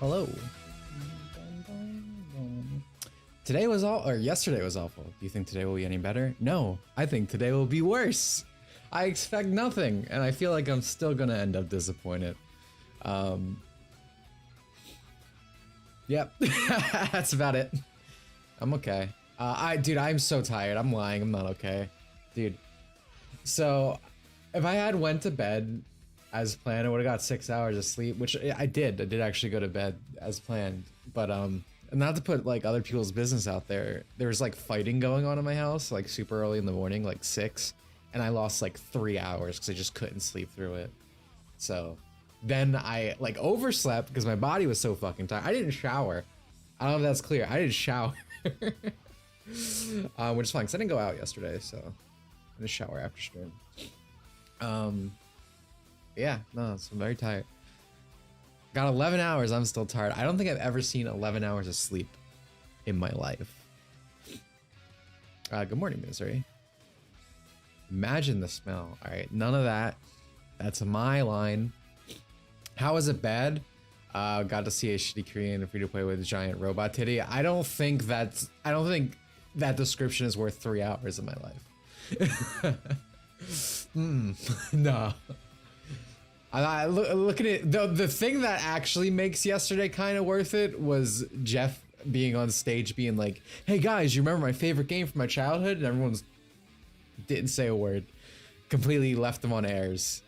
Hello. Today was yesterday was awful. Do you think today will be any better? No, I think today will be worse. I expect nothing, and I feel like I'm still gonna end up disappointed. Yep, that's about it. I'm okay. Dude, I'm so tired. I'm lying. I'm not okay, dude. So, if I had went to bed as planned, I would have got 6 hours of sleep, which I did. I did actually go to bed as planned, but not to put like other people's business out there. There was like fighting going on in my house, like super early in the morning, like 6, and I lost like 3 hours because I just couldn't sleep through it. So then I like overslept because my body was so fucking tired. I didn't shower. I don't know if that's clear. I didn't shower. Which is fine because I didn't go out yesterday, so I'm gonna shower after stream. Yeah, no, so I'm very tired. Got 11 hours, I'm still tired. I don't think I've ever seen 11 hours of sleep in my life. Good morning, Misery. Imagine the smell. All right, none of that. That's my line. How is it bad? Got to see a shitty Korean free-to-play with a giant robot titty. I don't think that description is worth 3 hours of my life. No. I look at it. The thing that actually makes yesterday kind of worth it was Jeff being on stage being like, "Hey guys, you remember my favorite game from my childhood?" And everyone's didn't say a word. Completely left them on airs.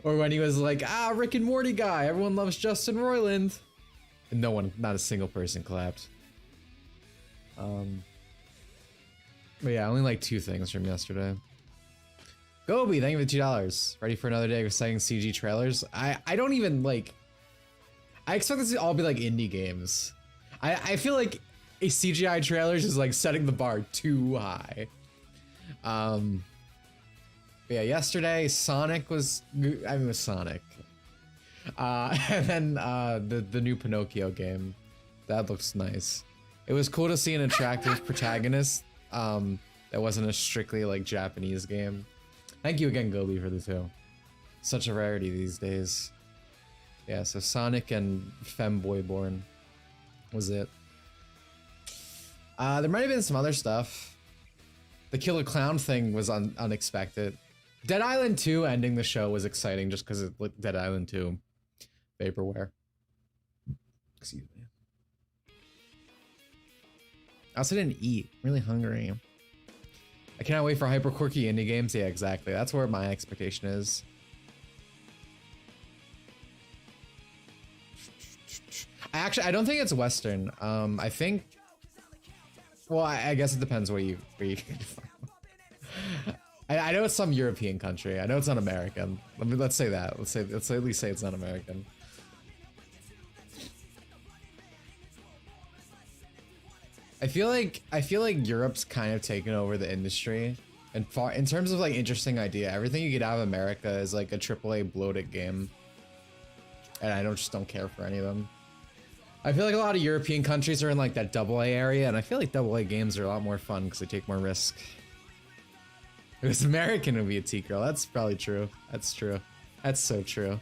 Or when he was like, Rick and Morty guy, everyone loves Justin Roiland. And no one, not a single person clapped. But yeah, only like 2 things from yesterday. Gobi, thank you for the $2. Ready for another day of exciting CG trailers? I don't even like... I expect this to all be like indie games. I feel like a CGI trailers is like setting the bar too high. But yeah, yesterday Sonic was... I mean, it was Sonic. And then the new Pinocchio game. That looks nice. It was cool to see an attractive protagonist that wasn't a strictly like Japanese game. Thank you again, Gobi, for the 2. Such a rarity these days. Yeah, so Sonic and Femboy Born was it. There might have been some other stuff. The Killer Clown thing was unexpected. Dead Island 2 ending the show was exciting just because it looked Dead Island 2 vaporware. Excuse me. I also didn't eat. I'm really hungry. I cannot wait for hyper quirky indie games. Yeah, exactly. That's where my expectation is. I don't think it's Western. I think. Well, I guess it depends where you. I know it's some European country. I know it's not American. Let's say that. Let's at least say it's not American. I feel like Europe's kind of taken over the industry, and in terms of like interesting idea, everything you get out of America is like a AAA bloated game, and I just don't care for any of them. I feel like a lot of European countries are in like that AA area, and I feel like AA games are a lot more fun because they take more risk. If it was American, it would be a T-girl. That's probably true. That's true. That's so true.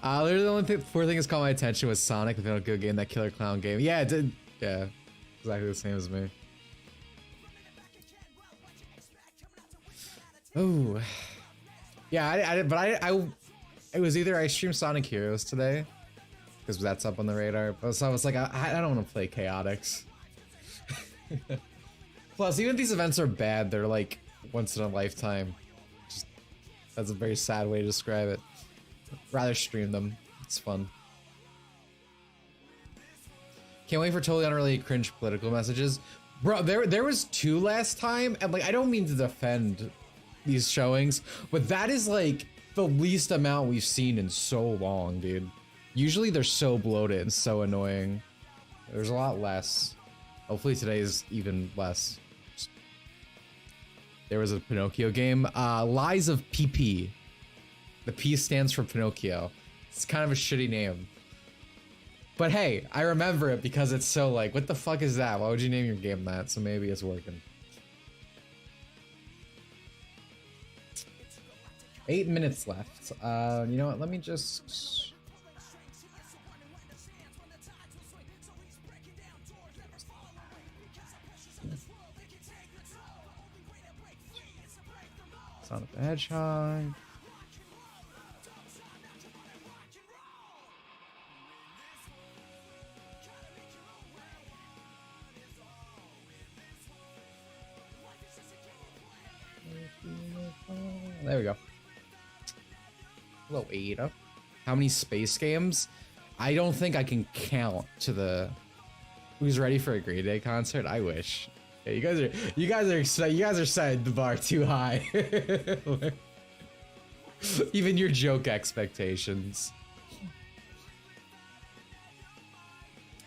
Literally the only 4 things that caught my attention was Sonic, the Pinocchio game, that Killer Clown game. Yeah, it did. Yeah, exactly the same as me. Oh, yeah. It was either I streamed Sonic Heroes today because that's up on the radar. But so I was like, I don't want to play Chaotix. Plus, even if these events are bad, they're like once in a lifetime. Just, that's a very sad way to describe it. Rather stream them. It's fun. Can't wait for totally unrelated cringe political messages. Bro, there was 2 last time, and like I don't mean to defend these showings, but that is like the least amount we've seen in so long, dude. Usually they're so bloated and so annoying. There's a lot less. Hopefully today is even less. There was a Pinocchio game. Lies of PP. The P stands for Pinocchio. It's kind of a shitty name. But hey, I remember it because it's so like, what the fuck is that? Why would you name your game that? So maybe it's working. 8 minutes left. You know what? Let me just Sonic the Hedgehog. There we go. Hello, Ada. How many space games? I don't think I can count to the. Who's ready for a Green Day concert? I wish. Yeah, you guys are setting the bar too high. Even your joke expectations.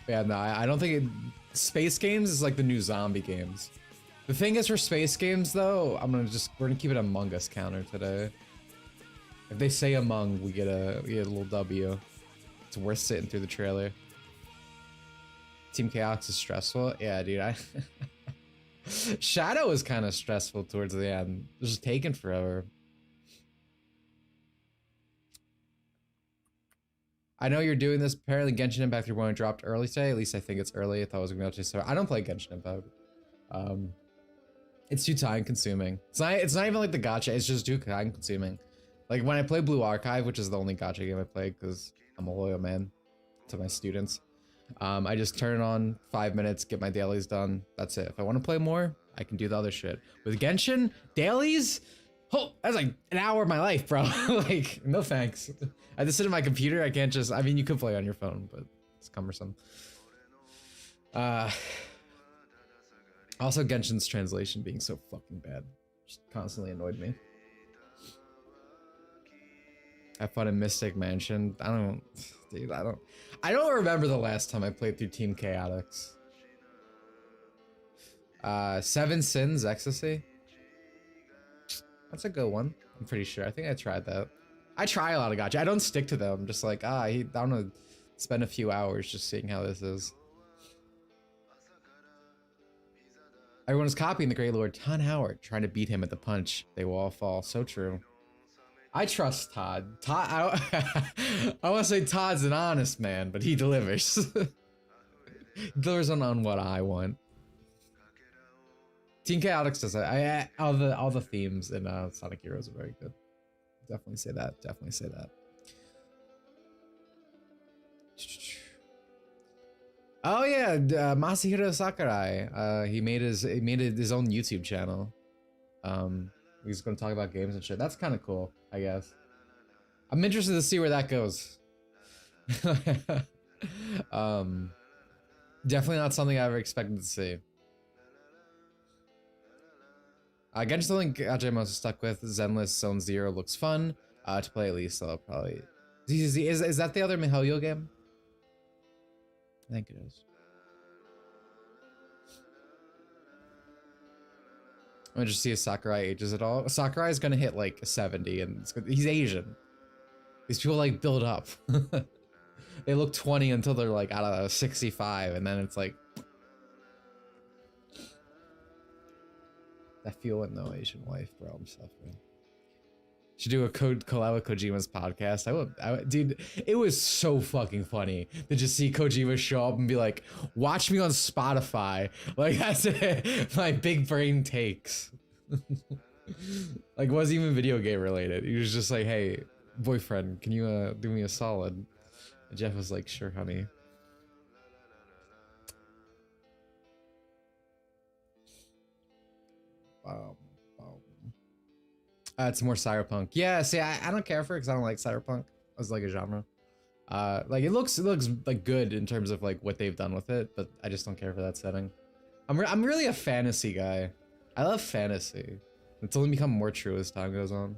Yeah, no, I don't think space games is like the new zombie games. The thing is, for space games though, we're gonna keep it Among Us counter today. If they say Among, we get a little W. It's worth sitting through the trailer. Team Chaos is stressful. Yeah, dude. Shadow is kind of stressful towards the end. It's just taking forever. I know you're doing this. Apparently, Genshin Impact 3.0 dropped early today. At least I think it's early. I thought it was gonna be out today. I don't play Genshin Impact. It's too time consuming. It's not even like the gacha. It's just too time consuming. Like when I play Blue Archive, which is the only gacha game I play because I'm a loyal man to my students. I just turn it on 5 minutes, get my dailies done. That's it. If I want to play more, I can do the other shit. With Genshin, dailies? Oh, that's like an hour of my life, bro. Like, no thanks. I just sit at my computer. I can't just, I mean, you could play on your phone, but it's cumbersome. Also, Genshin's translation being so fucking bad just constantly annoyed me. Have fun in Mystic Mansion. Dude, I don't remember the last time I played through Team Chaotix. 7 Sins Ecstasy. That's a good one. I'm pretty sure. I think I tried that. I try a lot of gacha. I don't stick to them. I'm just like, I want to spend a few hours just seeing how this is. Everyone is copying the Great Lord Todd Howard, trying to beat him at the punch. They will all fall. So true. I trust Todd. I want to say Todd's an honest man, but he delivers. He delivers on what I want. Team Chaotix does it. All the themes in Sonic Heroes are very good. Definitely say that. Definitely say that. Oh yeah, Masahiro Sakurai. He made his own YouTube channel. He's gonna talk about games and shit. That's kind of cool, I guess. I'm interested to see where that goes. Definitely not something I ever expected to see. Genshin something gacha I'm most stuck with. Zenless Zone Zero looks fun. To play at least, so I'll probably. Is that the other Mihoyo game? I think it is. I'm interested to see if Sakurai ages at all. Sakurai is gonna hit like 70, and he's Asian. These people like build up. They look 20 until they're like, I don't know, 65, and then it's like that feeling, no Asian wife, bro. I'm suffering. Should do a collab with Kojima's podcast. I would, dude. It was so fucking funny to just see Kojima show up and be like, "Watch me on Spotify." Like that's it. My big brain takes. Like, wasn't even video game related. He was just like, "Hey, boyfriend, can you do me a solid?" And Jeff was like, "Sure, honey." Wow. It's more cyberpunk. Yeah, see, I don't care for it because I don't like cyberpunk as like a genre. Like it looks like good in terms of like what they've done with it, but I just don't care for that setting. I'm really a fantasy guy. I love fantasy. It's only become more true as time goes on.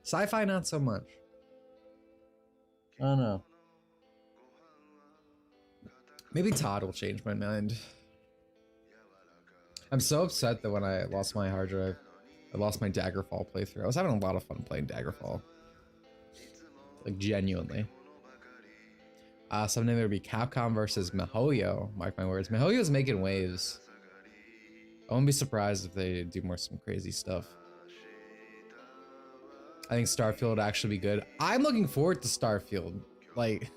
Sci-fi, not so much. I don't know. Maybe Todd will change my mind. I'm so upset that when I lost my hard drive, I lost my Daggerfall playthrough. I was having a lot of fun playing Daggerfall. Like, genuinely. Someday there would be Capcom versus Mihoyo. Mark my words. Mihoyo's making waves. I won't be surprised if they do some crazy stuff. I think Starfield would actually be good. I'm looking forward to Starfield. Like,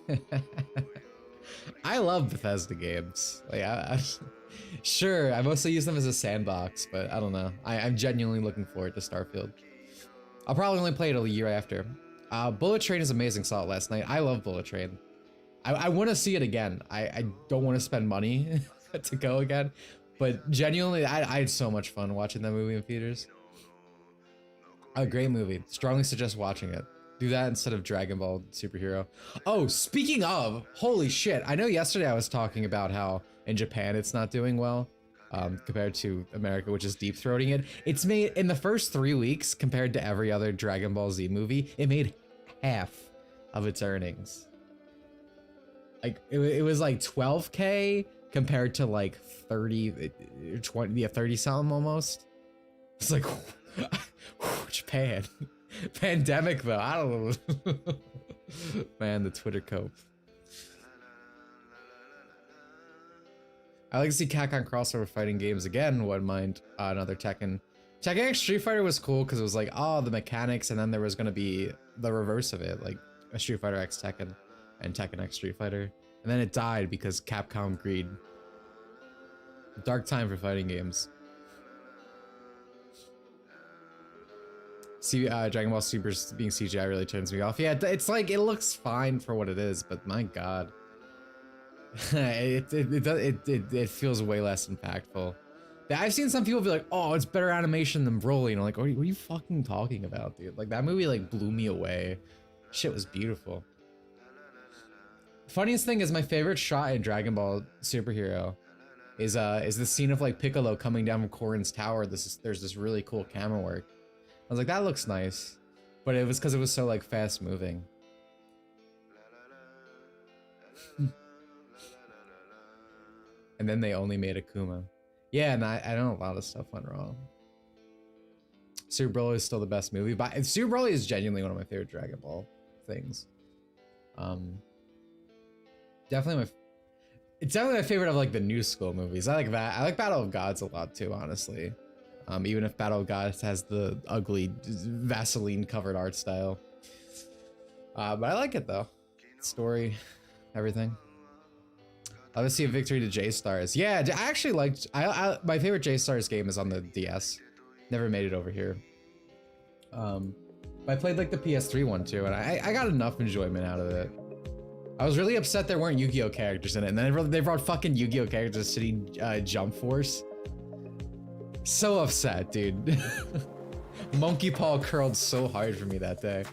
I love Bethesda games. Like, sure, I mostly use them as a sandbox, but I don't know. I'm genuinely looking forward to Starfield. I'll probably only play it a year after. Bullet Train is amazing. Saw it last night. I love Bullet Train. I want to see it again. I don't want to spend money to go again, but genuinely, I had so much fun watching that movie in theaters. A great movie. Strongly suggest watching it. Do that instead of Dragon Ball Superhero. Oh, speaking of, holy shit. I know yesterday I was talking about how in Japan it's not doing well compared to America, which is deep-throating it. It's made, in the first 3 weeks, compared to every other Dragon Ball Z movie, it made half of its earnings. Like, it was like 12K compared to like 30, 20, yeah, 30 something almost. It's like, Japan. Pandemic though, I don't know. Man, the Twitter cope. I like to see Capcom crossover fighting games again. Wouldn't mind another Tekken. Tekken X Street Fighter was cool because it was like, oh, the mechanics, and then there was gonna be the reverse of it, like a Street Fighter X Tekken and Tekken X Street Fighter, and then it died because Capcom greed. Dark time for fighting games. See, Dragon Ball Super being CGI really turns me off. Yeah, it's like, it looks fine for what it is, but my god. it feels way less impactful. I've seen some people be like, oh, it's better animation than Broly, and I'm like, what are you fucking talking about, dude? Like, that movie like blew me away. Shit was beautiful. Funniest thing is, my favorite shot in Dragon Ball Superhero is the scene of like Piccolo coming down from Korin's tower. There's this really cool camera work. I was like, that looks nice, but it was because it was so like fast moving. And then they only made Akuma. Yeah, and I know a lot of stuff went wrong. Super Broly is still the best movie, but Super Broly is genuinely one of my favorite Dragon Ball things. It's definitely my favorite of like the new school movies. I like that. I like Battle of Gods a lot too, honestly. Even if Battle of Gods has the ugly Vaseline covered art style. But I like it though. Story, everything. I would see a victory to J-Stars. Yeah, I actually liked, my favorite J-Stars game is on the DS. Never made it over here. But I played like the PS3 one too, and I got enough enjoyment out of it. I was really upset there weren't Yu-Gi-Oh characters in it, and then they brought fucking Yu-Gi-Oh characters to Jump Force. So upset, dude. Monkey paw curled so hard for me that day.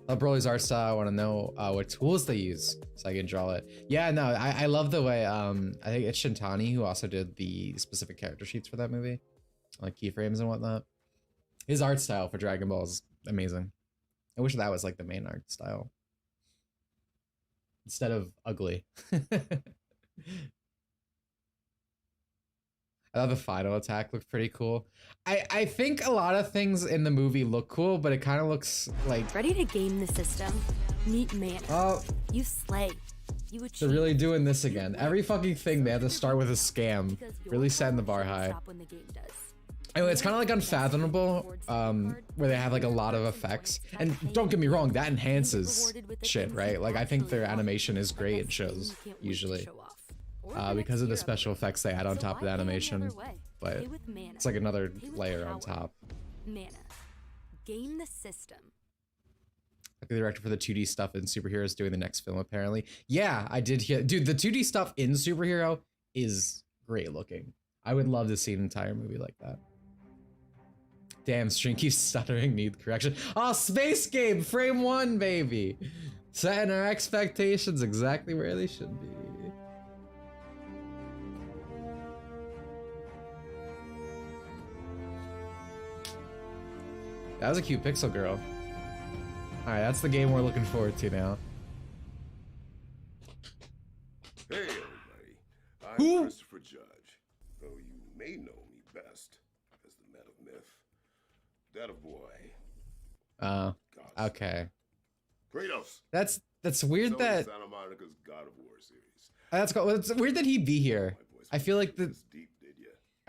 Broly's art style. I want to know what tools they use so I can draw it. Yeah, no, I love the way, I think it's Shintani who also did the specific character sheets for that movie, like keyframes and whatnot. His art style for Dragon Ball is amazing. I wish that was like the main art style instead of ugly. I thought the final attack looked pretty cool. I think a lot of things in the movie look cool, but it kind of looks like... Ready to game the system? Meet Mana. Oh. You slay. You achieve. They're really doing this again. Every fucking thing they have to start with a scam. Really setting the bar high. Anyway, it's kind of like Unfathomable, where they have like a lot of effects. And don't get me wrong, that enhances shit, right? Like, I think their animation is great in shows, usually. Because of the special effects they add on top of the animation. But it's like another layer on top. Mana. Game the system. Like the director for the 2D stuff in Superhero is doing the next film, apparently. Yeah, I did hear. Dude, the 2D stuff in Superhero is great looking. I would love to see an entire movie like that. Damn, stream keeps stuttering, need correction. Oh, Space Game, frame 1, baby. Setting our expectations exactly where they should be. That was a cute pixel girl. Alright, that's the game we're looking forward to now. Hey, everybody. I'm Christopher Judge, though you may know me best as the Meta Myth. That a boy. Okay. Kratos. That's weird that Santa Monica's God of War series. that's cool. It's weird that he'd be here. I feel like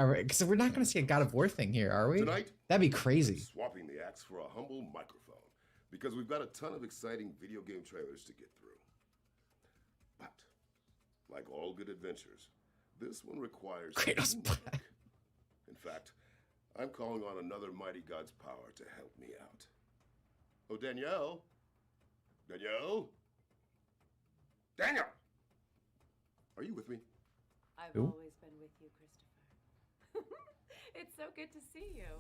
Because we're not gonna see a God of War thing here, are we? Tonight, That'd be we're crazy. swapping the axe for a humble microphone because we've got a ton of exciting video game trailers to get through. But like all good adventures, this one requires Kratos teamwork. In fact, I'm calling on another mighty god's power to help me out. Oh, Danielle? Danielle? Daniel! Are you with me? I've Who? always been with you, Christopher. It's so good to see you.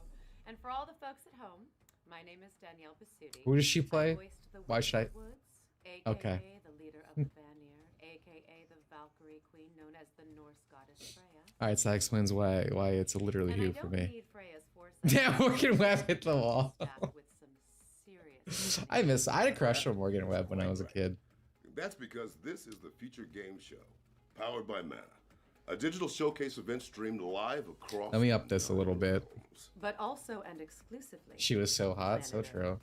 And for all the folks at home, my name is Danielle Basutti. Who does she play? I voiced the Why should I- Woods, aka Okay. the leader of the Vanir, aka the Valkyrie Queen, known as the Norse goddess Freya. All right, so that explains why it's literally And I who don't for me. need Freya's foresight. Damn, Morgan Webb hit the wall. Staffed with some serious I had a crush on Morgan Webb when I was a kid. That's because this is the Future Game Show, powered by Mana. A digital showcase event streamed live across... Let me up this a little bit. But also and exclusively. She was so hot, so Planet Earth. true.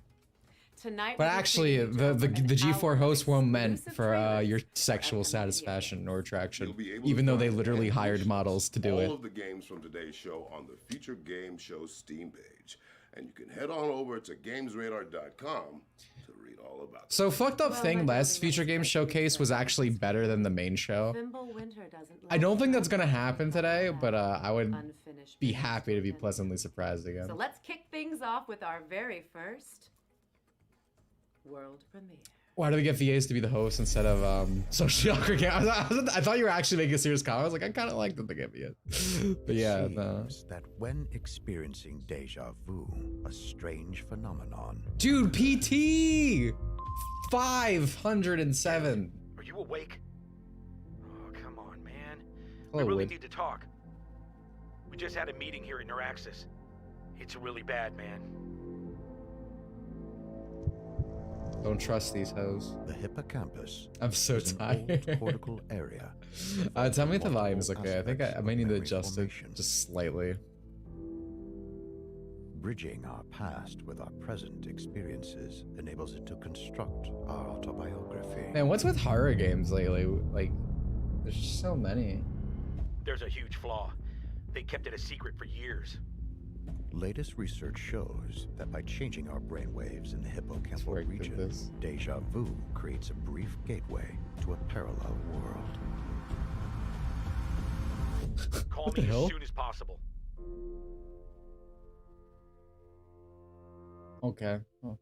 Tonight, But we'll be actually, treating the you to an G4 hour of hosts weren't meant exclusive for trailers your for sexual FM video satisfaction games. or attraction, You'll be able to even though they find literally hired animations, models to do all it. of the games from today's show on the Future Game Show Steam page. And you can head on over to GamesRadar.com to read all about it. So fucked up Well, thing, my last building Future Game expects Showcase was that actually better than the main show. Fimbulwinter doesn't I don't like think that's that. gonna happen today, but I would Unfinished be business happy to be content. pleasantly surprised again. So let's kick things off with our very first world premiere. Why do we get VAs to be the host instead of social awkward game? I thought you were actually making a serious comment. I was like, I kind of like that they get VAs. But yeah, no. Seems that when experiencing deja vu, a strange phenomenon, Dude, PT 507. Are you awake? Oh, come on, man. Hello, we really Wood. need to talk. We just had a meeting here at Neuraxis. It's really bad, man. Don't trust these hoes. the hippocampus I'm so is an tired. old cortical area. Tell me if the involving volume is multiple okay. I think aspects I of might need to memory adjust it formation, just slightly. Bridging our past with our present experiences enables it to construct our autobiography. Man, what's with horror games lately? Like, there's just so many. There's a huge flaw. They kept it a secret for years. Latest research shows that by changing our brainwaves in the hippocampal Swear I did region, this. deja vu creates a brief gateway to a parallel world. Call What me the hell? as soon as possible. Okay. Oh.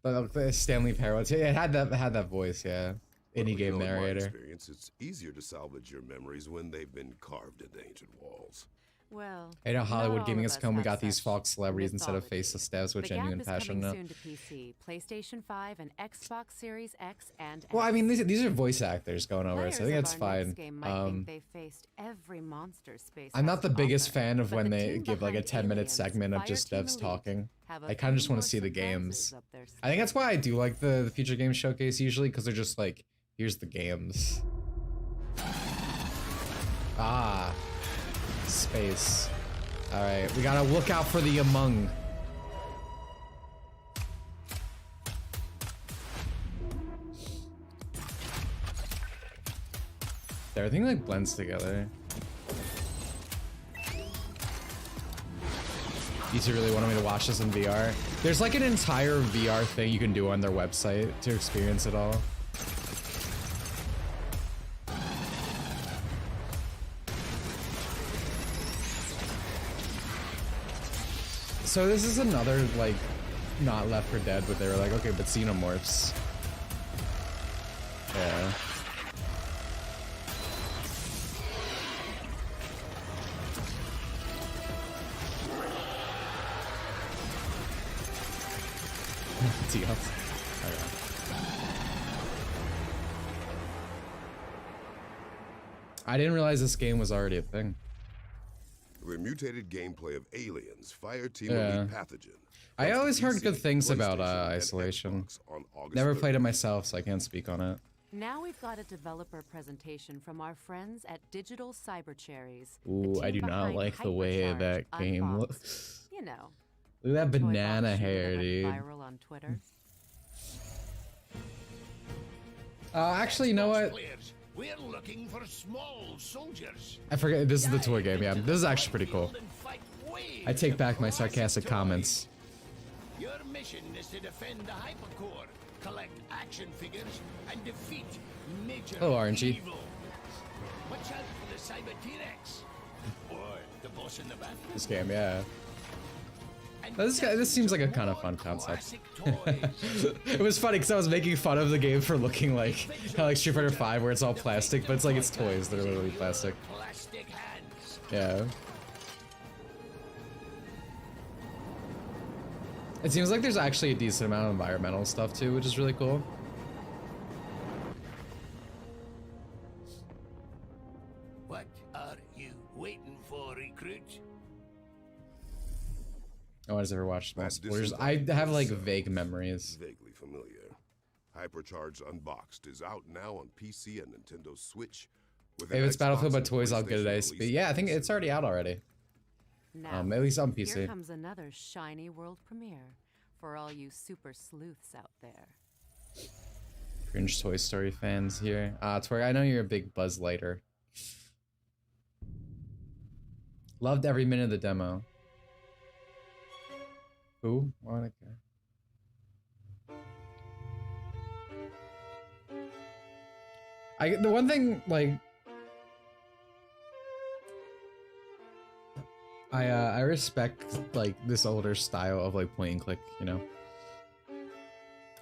But Stanley Parrott. Yeah, it had that voice. Yeah, Well, indie you game know, in my narrator. experience, it's easier to salvage your memories when they've been carved into ancient walls. Well, I know not Hollywood all Gaming of has us come. We have got these such Fox celebrities instead of mythology. faceless devs with The Gap genuine is passion. coming Now. soon to PC, PlayStation 5, and Xbox Series X and Well, I mean, S. these are voice actors going over it, so I think Players that's of our next fine. game might think they faced every monster space I'm has not the to biggest offer, fan of but when the they team give like a behind 10-minute Aliens, segment of just Fireteam devs Elite, talking. have a I kind of just few want more to see the surprises games. up their I think that's why I do like the Future Game Showcase usually, because they're just like, here's the games. Ah, space. All right, we gotta look out for the Among. Everything like blends together. You two really wanted me to watch this in VR? There's like an entire VR thing you can do on their website to experience it all. So this is another like not Left 4 Dead, but they were like, okay, but xenomorphs. Yeah. Deal. I didn't realize this game was already a thing. The mutated gameplay of Aliens, Fireteam Yeah. Elite Pathogen. I comes to always heard PC, good things about PlayStation, and Isolation. Xbox on August Never 30th. played it myself, so I can't speak on it. Now we've got a developer presentation from our friends at Digital Cyber Cherries. the Ooh, I team do not behind like the way Hypercharge that game Unboxed. looks. You know, Look at that toy banana box shooter hair, that went dude. Viral on Twitter. Actually, you know what? We're looking for small soldiers. I forget, this is the toy game, yeah. This is actually pretty cool. I take back my sarcastic comments. Your mission is to defend the hypercore, collect action figures, and defeat major Hello, RNG. evil. Watch out for the Cyber T-Rex. Or the boss in the bathroom. This game, yeah. This seems like a kind of fun concept. It was funny because I was making fun of the game for looking like Street Fighter 5 where it's all plastic, but it's like it's toys that are literally plastic. Plastic hands. Yeah. It seems like there's actually a decent amount of environmental stuff too, which is really cool. What are you waiting for, recruit? No one's ever watched Small That Spoilers. distant I have like sound vague memories. Vaguely familiar. Hypercharged Unboxed is out now on PC and Nintendo Switch. With an If it's Xbox Battlefield by and Toys, I'll get it PlayStation ASP. release Yeah, I think it's already out already. Now, At least on here PC. comes another shiny world premiere for all you super sleuths out there. Cringe Toy Story fans here. Tori, I know you're a big Buzz Lighter. Loved every minute of the demo. Who? Why would I care? The one thing, like, I respect like this older style of like point and click, you know,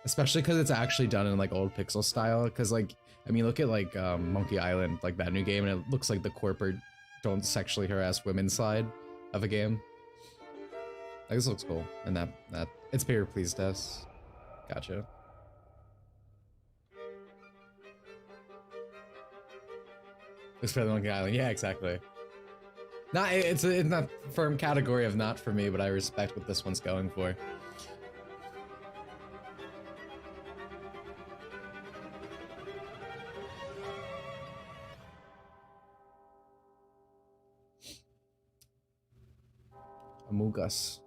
especially because it's actually done in like old pixel style. Because like, I mean, look at like Monkey Island, like that new game, and it looks like the corporate don't sexually harass women side of a game. Like, this looks cool, and that it's paper please us. Gotcha. It's better than Monkey Island. Yeah, exactly. It's not firm category of not for me, but I respect what this one's going for. Among Us.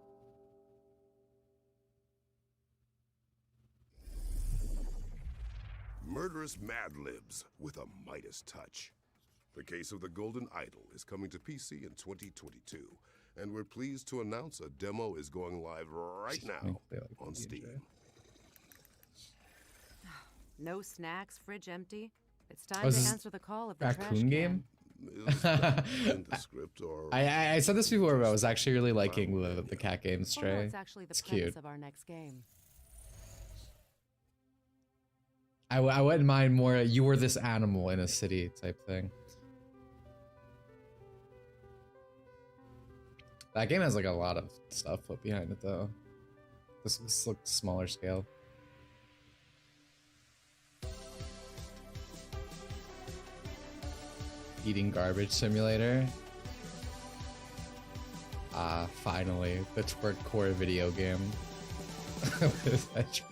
Murderous Mad Libs with a Midas touch. The Case of the Golden Idol is coming to PC in 2022, and we're pleased to announce a demo is going live right now on Steam. No snacks, fridge empty. It's time Oh, to is this answer the call of the trash Raccoon game? Is that in the script or I said this before, but I was actually really liking the cat game Oh, no, Stray. it's actually the It's premise cute. of our next game. I wouldn't mind more you were this animal in a city type thing. That game has like a lot of stuff put behind it though. This looks smaller scale. Eating garbage simulator. Finally, the twerk core video game. What is that?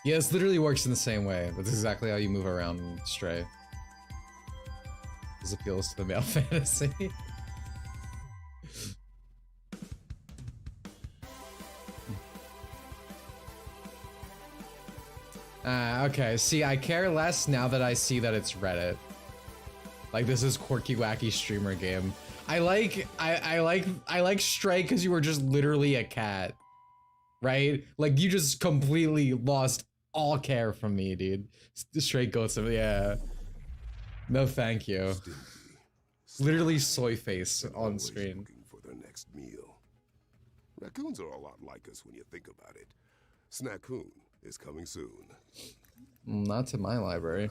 Yeah, this literally works in the same way. That's exactly how you move around in Stray. This appeals to the male fantasy. Okay, see, I care less now that I see that it's Reddit. Like, this is quirky wacky streamer game. I like Stray because you were just literally a cat. Right? Like, you just completely lost all care from me, dude. Stray goats, yeah. No, thank you. Literally soy face on always screen. looking for their next meal. Raccoons are a lot like us when you think about it. Snackoon is coming soon. Not to my library.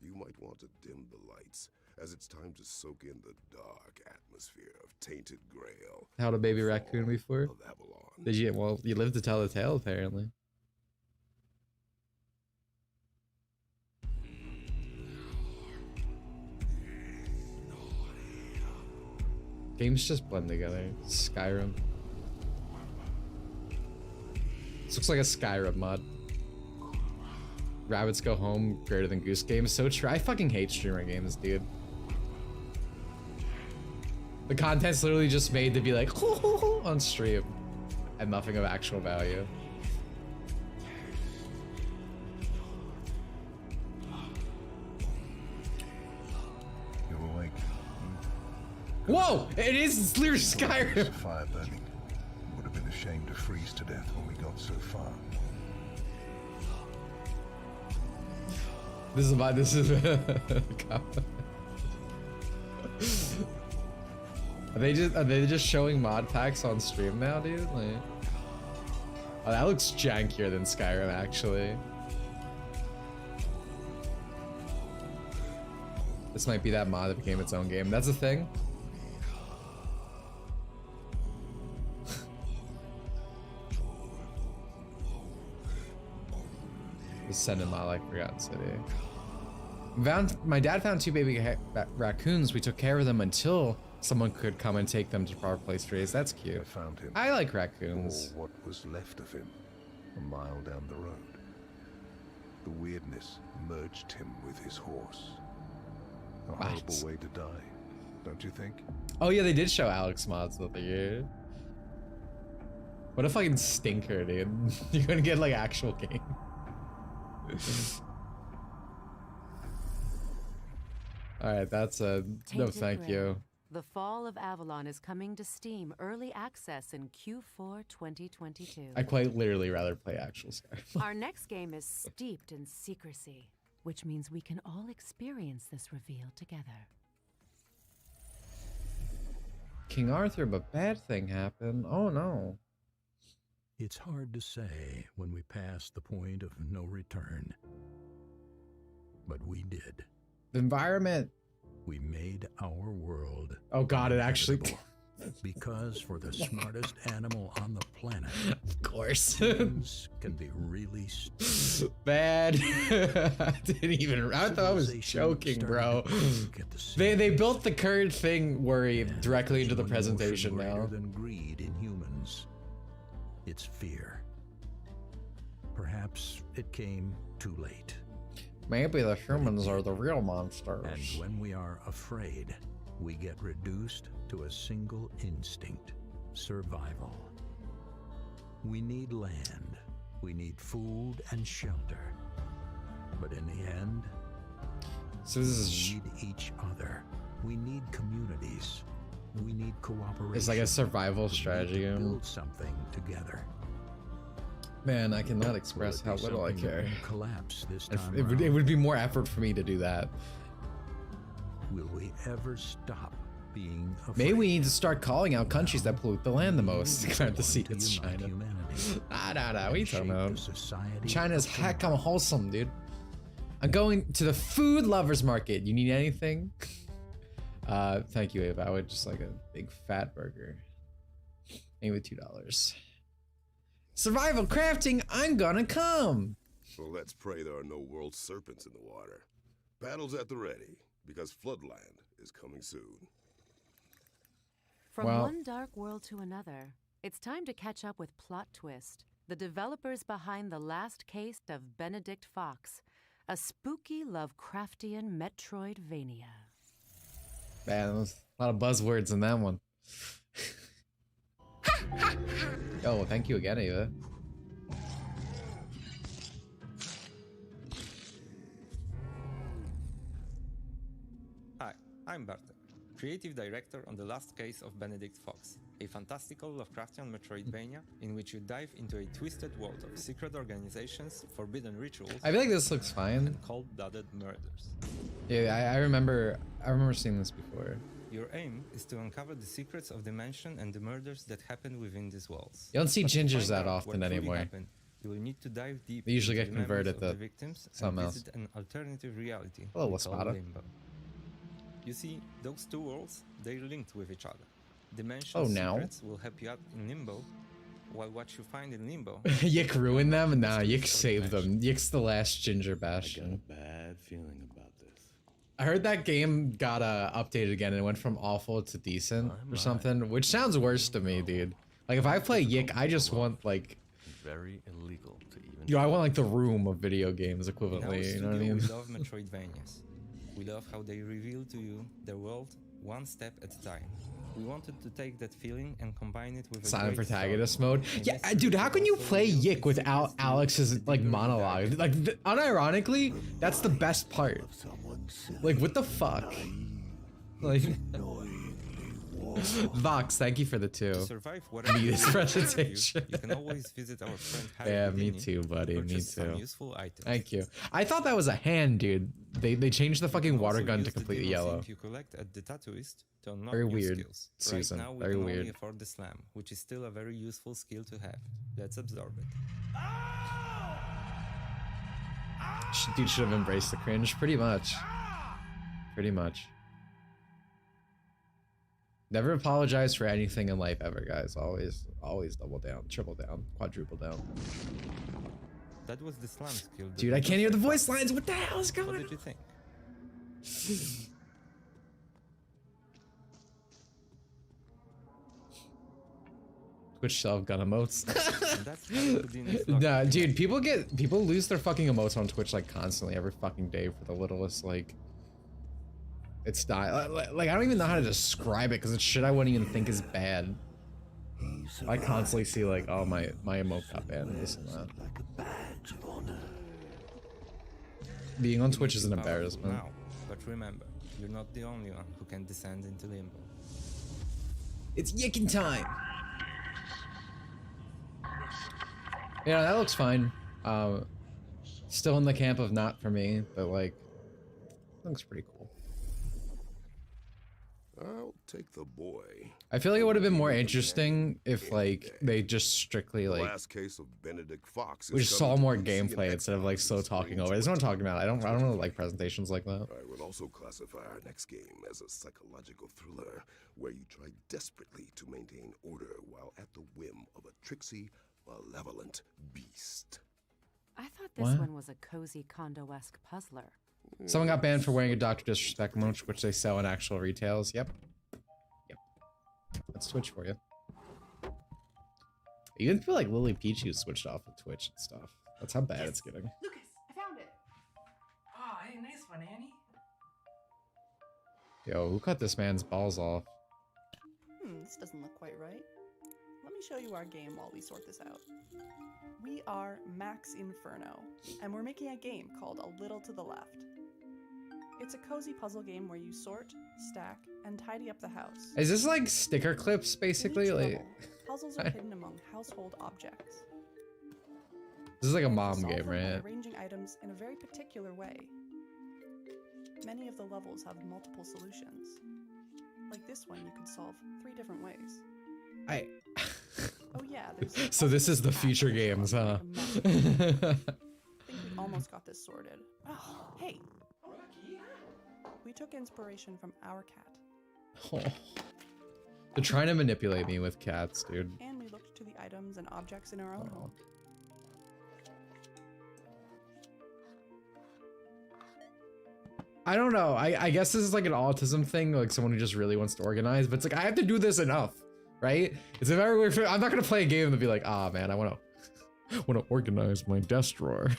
You might want to dim the lights, as it's time to soak in the dark atmosphere of tainted grail. How'd a baby raccoon before? Of Avalon. Did you? Well, you lived to tell the tale, apparently. Games just blend together. Skyrim. This looks like a Skyrim mod. Rabbits Go Home, greater than Goose Game. So true. I fucking hate streamer games, dude. The content's literally just made to be like on stream and nothing of actual value. Whoa! It is, it's literally Skyrim. Fire burning. Would have been a shame to freeze to death when we got so far. This is Are they just showing mod packs on stream now, dude? Like, oh, that looks jankier than Skyrim, actually. This might be that mod that became its own game. That's a thing. The cinema like Forgotten City. My dad found 2 baby raccoons. We took care of them until someone could come and take them to our place to raise. That's cute. I found him. I like raccoons. Or what was left of him, a mile down the road. The weirdness merged him with his horse. A horrible way to die, don't you think? Oh yeah, they did show Alex mods the other year. What a fucking stinker, dude. You're gonna get like actual game. Alright, that's a no thank you. The Fall of Avalon is coming to Steam Early Access in Q4 2022. I quite literally rather play actual Skyrim. Our next game is steeped in secrecy, which means we can all experience this reveal together. King Arthur, but bad thing happened. Oh no. It's hard to say when we pass the point of no return. But we did. The environment. We made our world. Oh god, it actually. Because for the smartest animal on the planet, of course, things can be really stupid. Bad. I didn't even. I thought I was joking, bro. They built the current thing worry directly into the presentation now. Than greed in humans. It's fear. Perhaps it came too late. Maybe the humans are the real monsters. And when we are afraid, we get reduced to a single instinct: survival. We need land, we need food and shelter. But in the end, so this is we need each other. We need communities. We need cooperation. It's like a survival strategy game. Build something together. Man, I cannot express how little I care. Collapse this time it would be more effort for me to do that. Will we ever stop being afraid? Maybe we need to start calling out countries that pollute the land the most. Glad to see it's China. Nah. What are you talking about? China's heck, I'm wholesome, dude. I'm going to the food lovers market. You need anything? Thank you, Ava. I would just like a big fat burger. Maybe $2. Survival crafting, I'm gonna come. Well, let's pray there are no world serpents in the water. Battles at the ready, because Floodland is coming soon. From one dark world to another, it's time to catch up with Plot Twist, the developers behind the last case of Benedict Fox, a spooky Lovecraftian Metroidvania. Man, there's a lot of buzzwords in that one. Oh, thank you again, Ava. Hi, I'm Bartek, creative director on the last case of Benedict Fox, a fantastical Lovecraftian Metroidvania in which you dive into a twisted world of secret organizations, forbidden rituals, I feel like this looks fine. And cold-blooded murders. Yeah, I remember seeing this before. Your aim is to uncover the secrets of the mansion and the murders that happen within these walls. You don't see gingers that often anymore. Happened, you will need to dive deep. They usually into get the converted memories to of the victims something and visit an alternative reality. Hello, called Espada. Limbo. You see, those two worlds, they're linked with each other. The mansion's secrets will help you out in Limbo, while what you find in Limbo... Yick ruined them? Nah, Yick saved them. Yick's the last ginger bastion. I got a bad feeling about this. I heard that game got updated again and it went from awful to decent or something, which sounds worse to me, dude. Like if I play Yick, I just want like... Very illegal to even... You know, I want like the room of video games equivalently, you know what I mean? We love Metroidvanias. We love how they reveal to you their world one step at a time. We wanted to take that feeling and combine it with a silent great protagonist story. mode. Yeah, dude, how can you play Yick without Alex's like monologue? Like, unironically, that's the best part. Like, what the fuck? Like, Vox, thank you for the To 2. survive whatever Me this you presentation. you can always visit our friend Harry Yeah, me Houdini too, buddy. to Me purchase some too. useful items. Thank you. I thought that was a hand, dude. They changed the You fucking can water also gun use to the completely demo yellow. thing you collect at the tattooist to unlock Very new weird, skills. Susan. Right now, we Very can weird. only afford the slam, which is still a very useful skill to have. Let's absorb it. Dude should have embraced the cringe. Pretty much. Pretty much. Never apologize for anything in life ever, guys. Always double down, triple down, quadruple down. That was the slam skill. that Dude, we I just can't hear the had. voice lines. What the hell is What going did you think? Twitch shelf gun emotes. And that's how Houdini's locked Nah, in. dude, people lose their fucking emotes on Twitch like constantly every fucking day for the littlest like. It's not like I don't even know how to describe it because it's shit I wouldn't even think is bad. I constantly see like, oh my emote got banned and this and that. Being on Twitch is an Powerful embarrassment. now, but remember, you're not the only one who can descend into limbo. It's yicking time. Yeah, that looks fine. Still in the camp of not for me, but like, looks pretty cool. I'll take the boy. I feel like it would have been more interesting if like they just strictly The like last case of Benedict Fox. we is just saw coming more to PC and gameplay instead of Xbox like so in talking spring over it. That's what I'm talking about. I don't really like presentations like that. I would also classify our next game as a psychological thriller where you try desperately to maintain order while at the whim of a tricksy, malevolent beast. I thought this What? one was a cozy condo-esque puzzler. Someone got banned for wearing a Dr. Disrespect merch, which they sell in actual retails. Yep. That's Twitch for you. I even feel like Lily Pichu switched off of Twitch and stuff. That's how bad it's getting. Lucas, I found it. Oh, hey, nice one, Annie. Yo, who cut this man's balls off? This doesn't look quite right. Let me show you our game while we sort this out. We are Max Inferno, and we're making a game called A Little to the Left. It's a cozy puzzle game where you sort, stack, and tidy up the house. Is this like sticker clips, basically? In each Like, level, puzzles are hidden among household objects. this is like a And you mom solve game, them by right? arranging items in a very particular way. Many of the levels have multiple solutions. Like this one, you can solve 3 different ways. Oh yeah, there's So this is the future games, huh? I think we almost got this sorted. Oh, hey! We took inspiration from our cat. Oh. They're trying to manipulate me with cats, dude. And we looked to the items and objects in our own home. I don't know. I guess this is like an autism thing, like someone who just really wants to organize, but it's like I have to do this enough, right? It's a very weird. I'm not gonna play a game and be like, ah man, I wanna organize my desk drawer.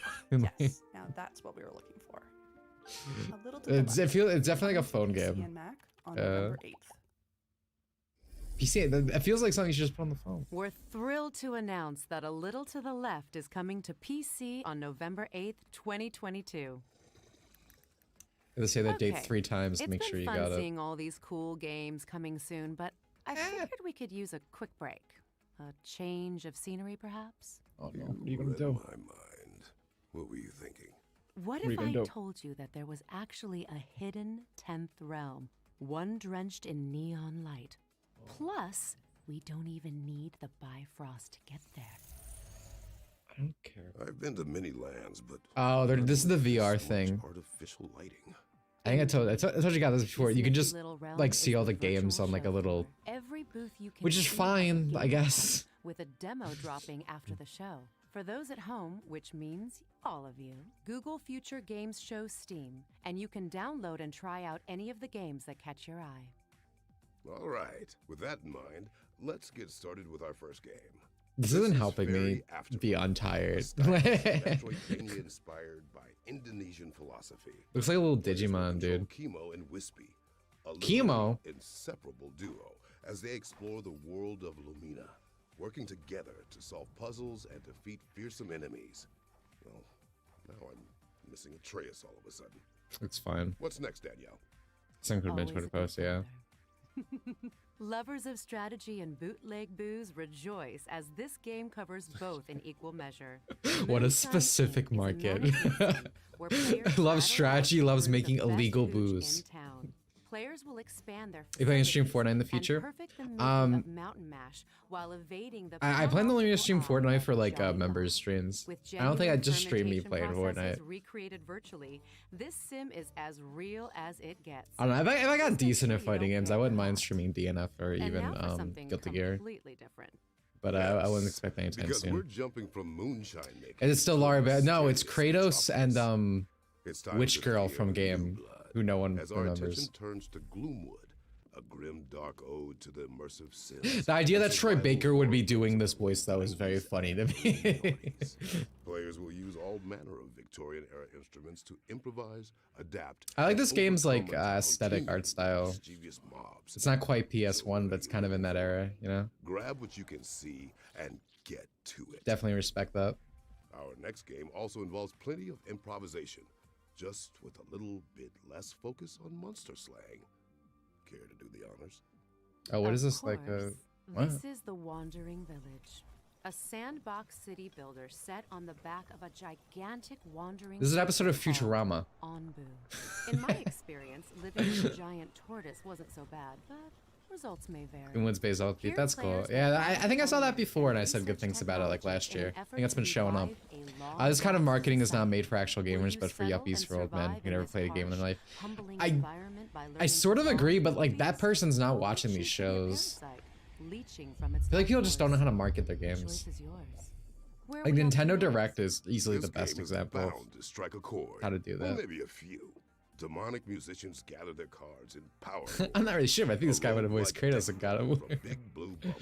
Yes, now that's what we were looking for. A little to the It's left. it's definitely like a phone PC game. and Mac on November 8th. PC. It feels like something you should just put on the phone. We're thrilled to announce that A Little to the Left is coming to PC on November 8th, 2022. They say that date Okay, 3 times to make sure you It's got been fun it. seeing all these cool games coming soon, but I figured we could use a quick break. A change of scenery, perhaps? Oh no, what are you gonna Read do? my mind. What were you thinking? What What are you if gonna I do? told you that there was actually a hidden 10th realm, one drenched in neon light? Plus, we don't even need the Bifrost to get there. I don't care. I've been to many lands, but Oh, this is the VR so much thing. artificial lighting. I think I told you guys this before. This You can nifty just little realm like is see all the virtual games on like a show little. floor. Every booth you can Which is see fine, has a I game guess. on, with a demo dropping after the show. For those at home, which means all of you, Google Future Games Show Steam, and you can download and try out any of the games that catch your eye. All right. With that in mind, let's get started with our first game. This isn't helping me be untired. Inspired by Indonesian philosophy. Looks like a little Digimon, dude. Chemo and Wispy, a Chemo? inseparable duo, as they explore the world of Lumina, working together to solve puzzles and defeat fearsome enemies. Well, now I'm missing Atreus all of a sudden. It's fine. What's next, Danielle? Some could have been Always Twitter a good post, yeah. brother. Lovers of strategy and bootleg booze rejoice as this game covers both in equal measure. What a Moonshine specific King is a market. manic instinct where players I love battle strategy, out loves to brew making the best illegal hooch booze. in town. Players will expand their You planning to stream facilities Fortnite in the and future? perfect the making of Mountain Mash while evading the I plan to only powerful stream awe Fortnite of for like Giant members streams. With I don't think genuine I'd just stream me fermentation playing processes Fortnite. recreated virtually, this sim is as real as it gets. I don't know. If I got decent at fighting games, I wouldn't mind streaming DNF or And even now for something Guilty Gear. completely different. But I wouldn't expect anytime Because soon. we're jumping from moonshine making. Is it still Lara? No, it's Kratos and It's time Witch to Girl feel from new Game, blood who no one as our attention remembers. turns to Gloomwood, a grim dark ode to the immersive sins. The idea that and Troy survival Baker would be horrors doing of this the voice though is very funny to me. Players will use all manner of Victorian era instruments to improvise, adapt. I like and this game's like overcome a town aesthetic teeming art with style. mischievous mobs. It's not quite PS1, but it's kind of in that era, you know? Grab what you can see and get to it. Definitely respect that. Our next game also involves plenty of improvisation, just with a little bit less focus on monster slang. Care to do the honors? Oh, what is Of this like course, what? This is the Wandering Village, a sandbox city builder set on the back of a gigantic wandering. This is an episode of city called Futurama. Onbu. In my experience, living with a giant tortoise wasn't so bad, but results may vary. Woods Bay's outfit. Here, That's cool. players will Yeah, I think I saw that find before and I said research good things about it like last technology in year. an I effort think it's to been showing up. revive a This kind of long-lost marketing is not society. made for actual Will gamers, you but for settle yuppies, and for old men survive who in never this played a game in their harsh, life. humbling I environment by I learning sort of to agree, bond but like with that beasts? person's not Or watching these chasing a shows. parasite, leeching from its I feel like people just don't know how to life market their force? The games. choice is yours. Where Like we have Nintendo the choice. Direct is easily This the best game is example of bound to strike a chord. how to do Well, that. maybe a few. Demonic musicians gather their cards in powerful. I'm not really sure, but I think this guy would have voiced roguelike Kratos and got him. from Big Blue Bubble.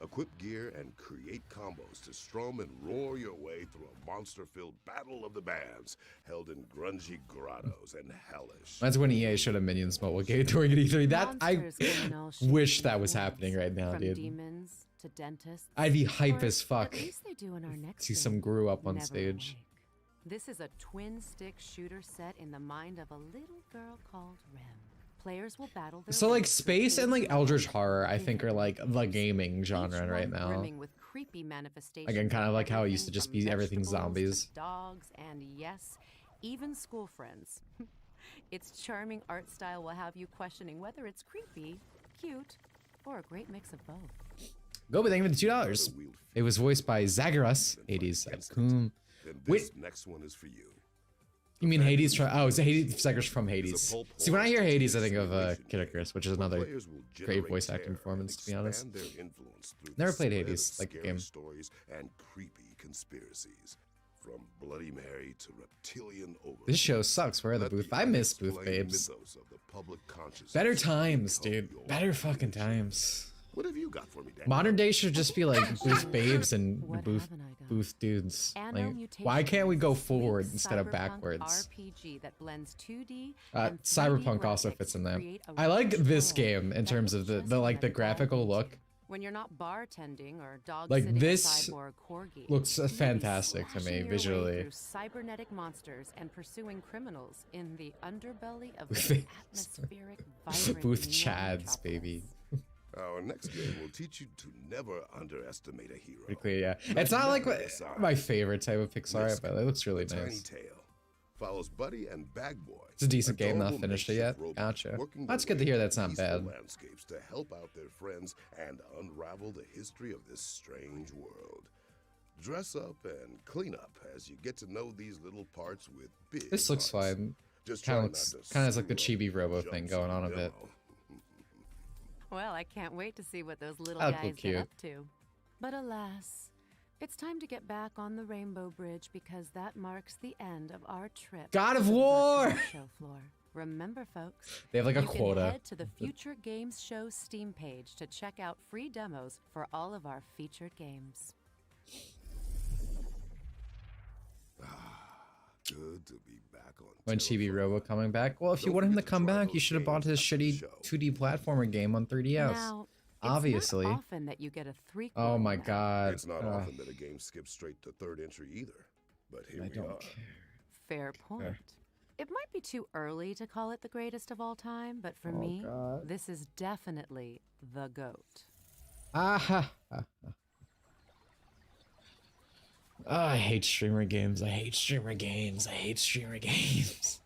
Equip gear and create combos to strum and roar your way through a monster-filled battle of the bands held in grungy grottos and hellish. That's when EA showed a Minions mobile game during an E3. That I Monsters come in all shapes wish and that was forms, happening right now, from dude. demons to dentists. I'd be hype or as fuck. At least they do in our next See game, some Gru up on Never stage. Awake. This is a twin-stick shooter set in the mind of a little girl called Rem. Players will battle their So like way through space and like ages Eldritch of horror, I think are like the gaming each genre one right now. brimming with creepy manifestations Again, kind of like how it used to everything just from be everything vegetables to zombies. dogs, and yes, even school friends. Its charming art style will have you questioning whether it's creepy, cute, or a great mix of both. Go with even $2. It was voiced by Zagreus, 80s at Coom. Then Wait, this next one is for you. you mean Hades? Oh, it's Hades. Zagreus from Hades. pulp See, when I hear horror Hades, I think of simulation Kid Icarus, which is where another players will great generate voice acting terror performance, and to be honest. expand their influence through Never the played spread of Hades, like the scary game. stories and creepy conspiracies. From Bloody Mary to reptilian overlords. This show sucks. Where are the Let booth? the I miss booth unexplained babes. mythos of the public consciousness Better times, become dude. your Better fucking times. What have you got for me, Dan? Modern day should just be like booth babes and What booth haven't I got? booth dudes. Like, Mutation why can't we go is a forward sleek instead of cyberpunk backwards? RPG that blends 2D and 3D Cyberpunk also graphics fits in to there. create a I like rich this world game in that terms looks of just the like like the a graphical ball look. when you're not bartending or dog Like, sitting this a cyborg corgi. looks You'll be fantastic to me slashing your way visually. through cybernetic monsters and pursuing criminals in the underbelly of Booth the babes. atmospheric, vibrant Booth neon chads, metropolis. baby. Our next game will teach you to never underestimate a hero. Pretty clear, yeah. No It's not like matter the size. my favorite type of Pixar, Risk, but it looks really the Tiny nice. Tail follows Buddy and Bag Boy. It's a decent game, not adorable finished it makeshift yet. robots Gotcha. working That's their good to way hear through that's not peaceful bad. landscapes to help out their friends and unravel the history of this strange world. Dress up and clean up as you get to know these little parts with big This looks hearts. fine. Just Kind try of not to has like the screw up chibi robo jumps thing going in on a the bit. demo. Well, I can't wait to see what those little That'd be guys cute. get up to. But alas, it's time to get back on the Rainbow Bridge because that marks the end of our trip. God to of the War! virtual show floor. Remember, folks, They have like a you quota. Can head to the Future Games Show Steam page to check out free demos for all of our featured games. Good to be back on. When Chibi Robo coming back? Well, if you Don't want him to forget to come try back, those you should have bought games his after the shitty show. 2D platformer game on 3DS. Now, Obviously. it's not often that you get a 3. Oh my god. It's not often that a game skips straight to third entry either. But here I we don't are. care. Fair point. It might be too early to call it the greatest of all time, but for me, this is definitely the GOAT. Ah, I hate streamer games. I hate streamer games. I hate streamer games.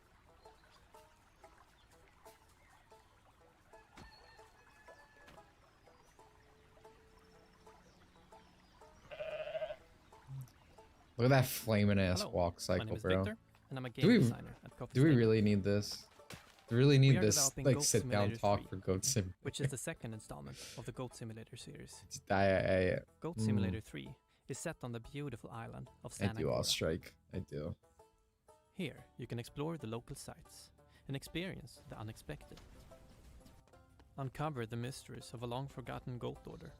Look at that flaming ass walk cycle, bro. Victor, and I'm a game designer at Coffee Do we State. really need this? Do we really need this developing like Goat sit down Simulator talk 3, for Goat Sim? which is the second installment of the Goat Simulator series. Goat mm, Simulator 3 is set on the beautiful island of I San do all Angora. strike. I do. Here, you can explore the local sites and experience the unexpected. Uncover the mysteries of a long-forgotten goat order.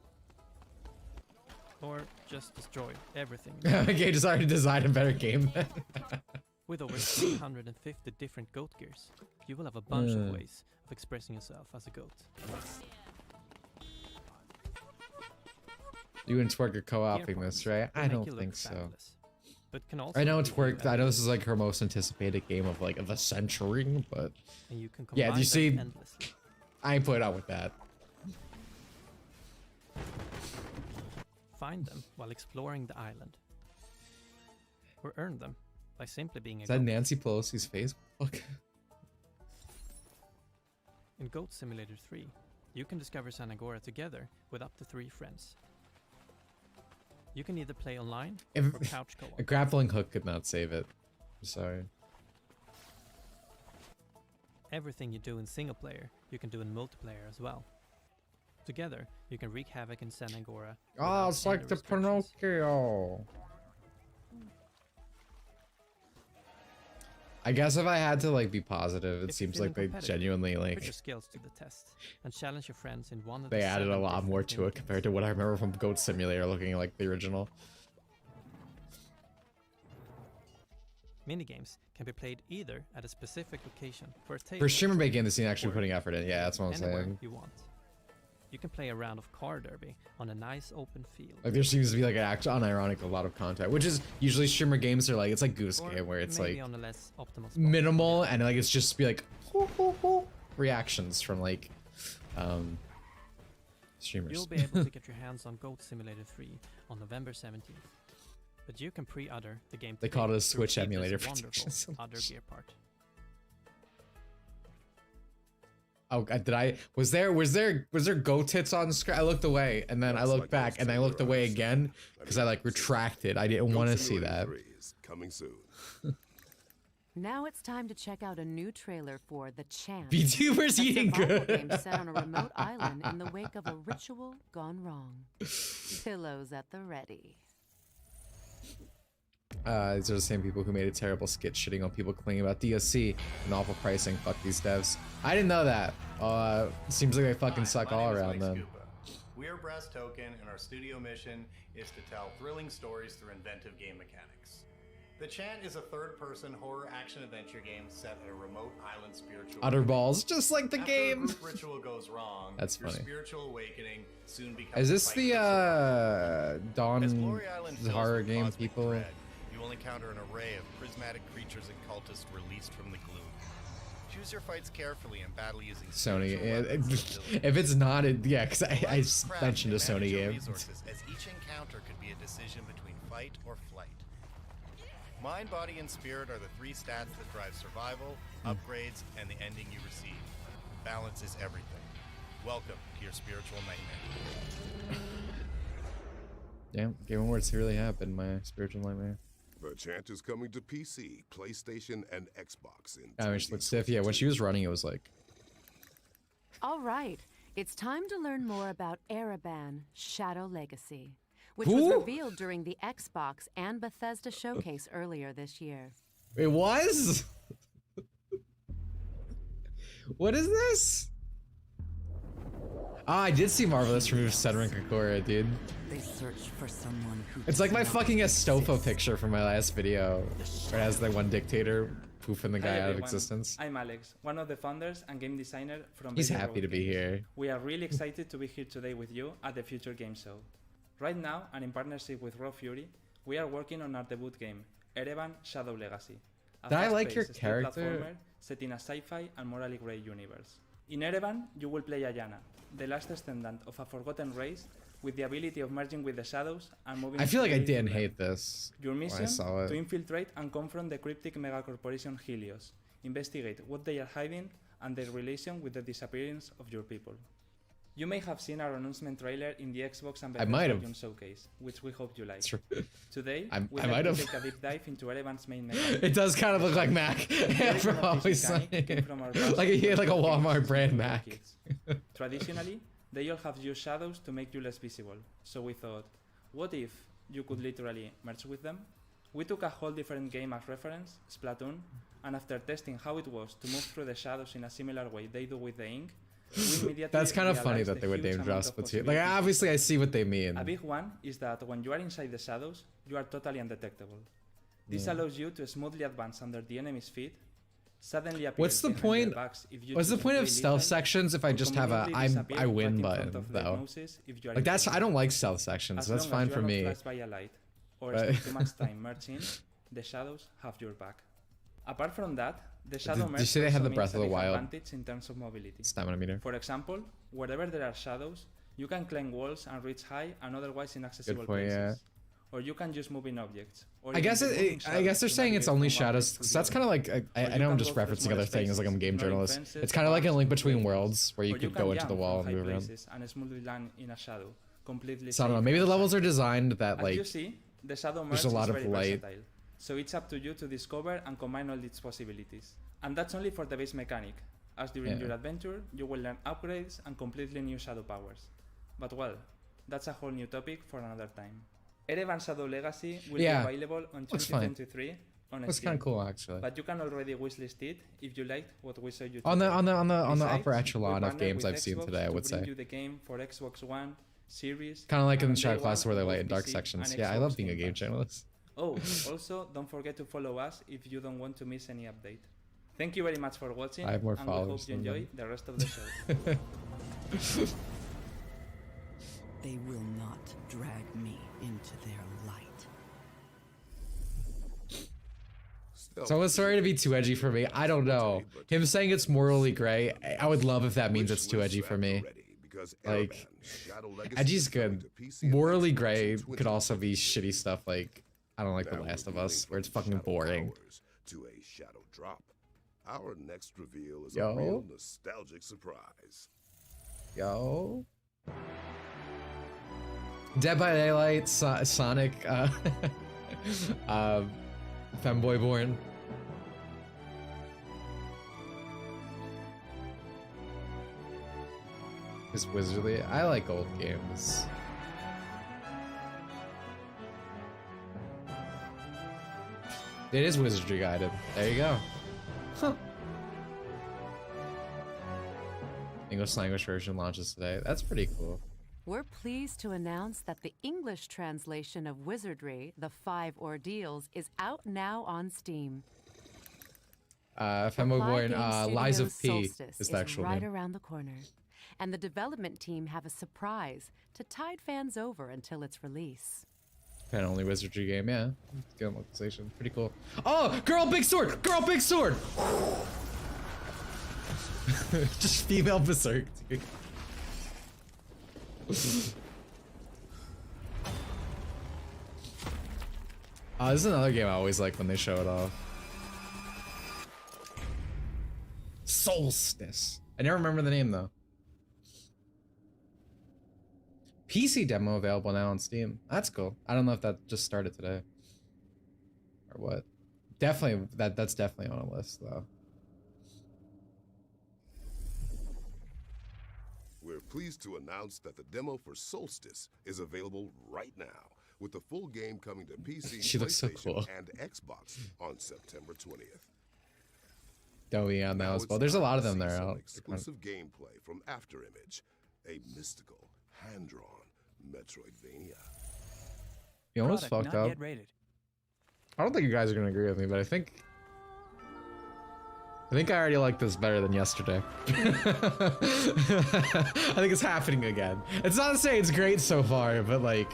Or just destroy everything. Okay, just already designed a better game. With over 350 different goat gears, you will have a bunch of ways of expressing yourself as a goat. You and Twerk are co-oping this, right? I don't think so. But can also I know it's worked. I know this is like her most anticipated game of like the century, but and you can yeah, do you see? endlessly. I ain't put up with that. Find them while exploring the island, or earn them by simply being a Is that goat. Nancy Pelosi's Facebook? In Goat Simulator 3, you can discover San Angora together with up to 3 friends. You can either play online or couch co-op. A grappling hook could not save it. I'm sorry. Everything you do in single player, you can do in multiplayer as well. Together, you can wreak havoc in San Angora. Oh, it's like the Pinocchio. I guess if I had to like be positive, it seems like they genuinely put your like skills to the test and challenge your friends in one of they the added a 7 lot more different to it compared to what I remember from Goat Simulator looking like the original. Minigames can be played either at a specific location for a table For streamer making this scene actually putting effort in, yeah, that's what I'm anywhere saying. you want. You can play a round of car derby on a nice open field. Like there seems to be like an actual unironic a lot of content, which is usually streamer games are like it's like Goose Game where it's maybe like on a less optimal spot. minimal and like it's just be like hoo, hoo, hoo, reactions from like streamers. You'll be able to get your hands on Goat Simulator 3 on November 17th. But you can pre-order the game They today called it a to Switch receive this emulator for wonderful Texas. other gear part. Oh, was there goat tits on screen? I looked away and then I looked back and I looked away again because I like retracted. I didn't want to see that. Coming soon. Now it's time to check out a new trailer for The Chant. VTubers a eating survival good. game set on a remote island in the wake of a ritual gone wrong. Pillows at the ready. These are the same people who made a terrible skit shitting on people complaining about DSC and awful pricing. Fuck these devs. I didn't know that. Seems like they fucking suck all around then. We are Brass Token, and our studio mission is to tell thrilling stories through inventive game mechanics. The Chant is a third-person horror action-adventure game set at a remote island spiritual. Utter balls, just like the After game. A group ritual goes wrong. That's your funny. spiritual awakening soon becomes. Is this the Dawn As Glory Island fills horror with game cosmic people? dread, you will encounter an array of prismatic creatures and cultists released from the gloom. Choose your fights carefully and battle using Sony. spiritual weapons and abilities. If it's not, yeah, because I Select craft mentioned a and manage Sony your game. resources, as each encounter could be a decision between fight or flight. Mind, body, and spirit are the 3 stats that drive survival, upgrades, and the ending you receive. Balance is everything. Welcome to your spiritual nightmare. Yeah, Game Awards really happened. My spiritual nightmare. The Chant is coming to PC, PlayStation, and Xbox in I mean, she looked stiff. Yeah, when she was running, it was like. All right, it's time to learn more about Ereban Shadow Legacy, which Who? was revealed during the Xbox and Bethesda showcase earlier this year. It was? What is this? Ah, I did see Marvelous remove Senran Kakura, dude. They search for someone who It's like my does fucking not Estofa picture from my last video, where it has the one dictator poofing the guy Hi out of everyone. existence. I'm Alex, one of the founders and game designer from He's Baby happy to Robot be Games. here. We are really excited to be here today with you at the Future Game Show. Right now, and in partnership with Raw Fury, we are working on our debut game, Ereban Shadow Legacy, a Did I like your fast-paced street character? platformer set in a sci-fi and morally grey universe. In Erevan, you will play Ayana, the last descendant of a forgotten race with the ability of merging with the shadows and moving. I feel like I freely didn't through them. hate this. Your when I mission saw it. to infiltrate and confront the cryptic megacorporation Helios, investigate what they are hiding and their relation with the disappearance of your people. You may have seen our announcement trailer in the Xbox and I might Bethesda have. June showcase, which we hope you like. True. Today, I we'd might like to have. take a deep dive into Erevan's main mechanic. It does kind of look like Mac. From always like he had like a Walmart brand Mac. Traditionally, they all have used shadows to make you less visible, so we thought, what if you could literally merge with them? We took a whole different game as reference, Splatoon, and after testing how it was to move through the shadows in a similar way they do with the ink, we immediately That's kind of funny realized that they the would huge name amount drop of Splatoon. Like possibilities. obviously I see what they mean. A big one is that when you are inside the shadows, you are totally undetectable. This Yeah. allows you to smoothly advance under the enemy's feet, suddenly appear What's the behind point? their backs if you What's the choose to point of play stealth lethal, sections if I or just have a conveniently disappear I win right in button front of their though? noses if you are Like that's invisible. I don't like stealth sections. As That's long fine as you for are not me. flashed by a light or But- spend too much time merging, the shadows have your back. Apart from that, the shadow Did you merge say they had also the Breath means of the a big Wild advantage in terms of mobility. stamina meter? For example, wherever there are shadows, you can climb walls and reach high and otherwise inaccessible point, places. yeah. Or you can use moving objects. Or I guess even moving I shadows guess they're to saying it's navigate only from one shadows. place to 'Cause the that's other. kind of like Or I you know I'm can just go through referencing smaller other things like I'm a game spaces, ignoring journalist. fences, It's kind of like a bars, link or between vehicles. worlds where you Or could can go into the jump wall from and high move around. places and smoothly land in a shadow, completely So I don't know. safe Maybe the and levels safe. are designed that As like you see, the shadow there's merge a lot is of very light. versatile, so it's up to you to discover and combine all its possibilities. And that's only for the base mechanic, as during Yeah. your adventure you will learn upgrades and completely new shadow powers. But well, that's a whole new topic for another time. Erevan Shadow Legacy will Yeah, be available on looks fine. 2023 on Looks Steam. kinda cool, actually. But you can already wishlist it if you liked what we showed you On the today. on the Besides, upper we echelon of partnered games with I've seen Xbox today, I to would bring say. you the game for Xbox One, Series, Kind of like in and the day shadow class one where they on light both and dark PC sections. and Yeah, I Xbox love being a Game game Pass. journalist. Oh, also, don't forget to follow us if you don't want to miss any update. Thank you very much for watching, I have more and we followers hope you than enjoy them. the rest of the show. They will not drag me into their light. So I was sorry to be too edgy for me. I don't know. Him saying it's morally gray, I would love if that means it's too edgy for me. Like, edgy's good. Morally gray could also be shitty stuff like, I don't like The Last of Us, where it's fucking boring. To a shadow drop. Our next reveal is Yo. a real nostalgic surprise. Yo. Dead by Daylight, Sonic, Femboy Born. Is Wizardly. I like old games. It is Wizardry guided. There you go. Huh. English language version launches today. That's pretty cool. We're pleased to announce that the English translation of Wizardry, The 5 Ordeals, is out now on Steam. Femboy Born, Game Lies of Studios' P Solstice is the actual right name. around the corner, and the development team have a surprise to tide fans over until its release. Kind of only Wizardry game, yeah. Good localization, pretty cool. Oh, girl, big sword! Girl, big sword! Just female berserk, dude. This is another game I always like when they show it off. Solstice. I never remember the name though. PC demo available now on Steam. That's cool. I don't know if that just started today. Or what. Definitely, that's definitely on a list though. We're pleased to announce that the demo for Solstice is available right now, with the full game coming to PC, She looks so PlayStation, cool. and Xbox on September 20th. Oh yeah, that as it's well. There's a lot of time them to see there. some I'll- exclusive gameplay from Afterimage, a mystical, hand-drawn Metroidvania. You almost Product fucked not up. yet rated. I don't think you guys are gonna agree with me, but I think I already like this better than yesterday. I think it's happening again. It's not to say it's great so far, but like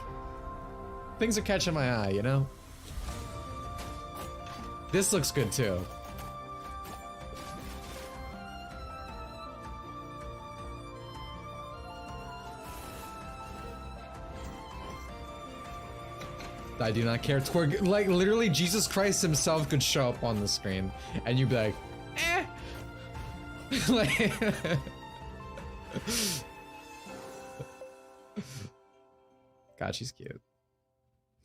things are catching my eye, you know? This looks good too. I do not care. Twerk, like literally Jesus Christ himself could show up on the screen and you'd be like, eh. Like, God, she's cute.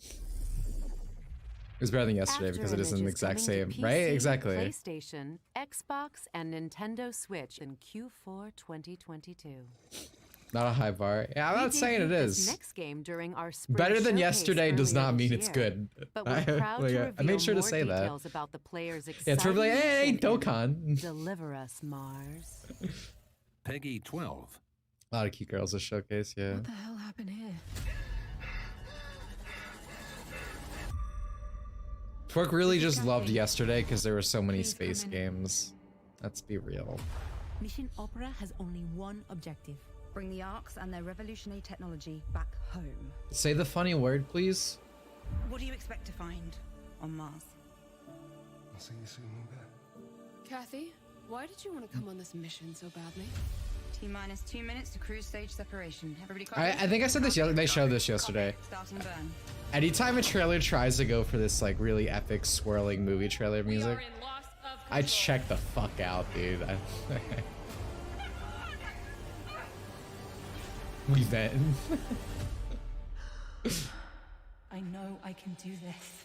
It was better than yesterday because it isn't the exact same, right? Exactly. PlayStation, Xbox, and Nintendo Switch in Q4 2022. Not a high bar. Yeah, I'm not saying it is. Next game during our spring Better than showcase yesterday does earlier not this mean it's year. good. But we're proud to reveal I made sure to more say that. details about the player's Yeah, it's exciting really, hey, mission in Dokkan. Deliver Us, Mars. Peggy 12. A lot of cute girls to showcase, yeah. What the hell happened here? Twerk really just loved yesterday because there were so many space games. Let's be real. Mission Opera has only one objective. Bring the Arks and their revolutionary technology back home. Say the funny word, please. What do you expect to find on Mars? I'll see you soon, Moonbear. Kathy, why did you want to come on this mission so badly? T-minus 2 minutes to cruise stage separation. Everybody I think I said this. They showed this yesterday. Starting burn. Anytime a trailer tries to go for this like really epic swirling movie trailer music, I check the fuck out, dude. We bet. I know I can do this.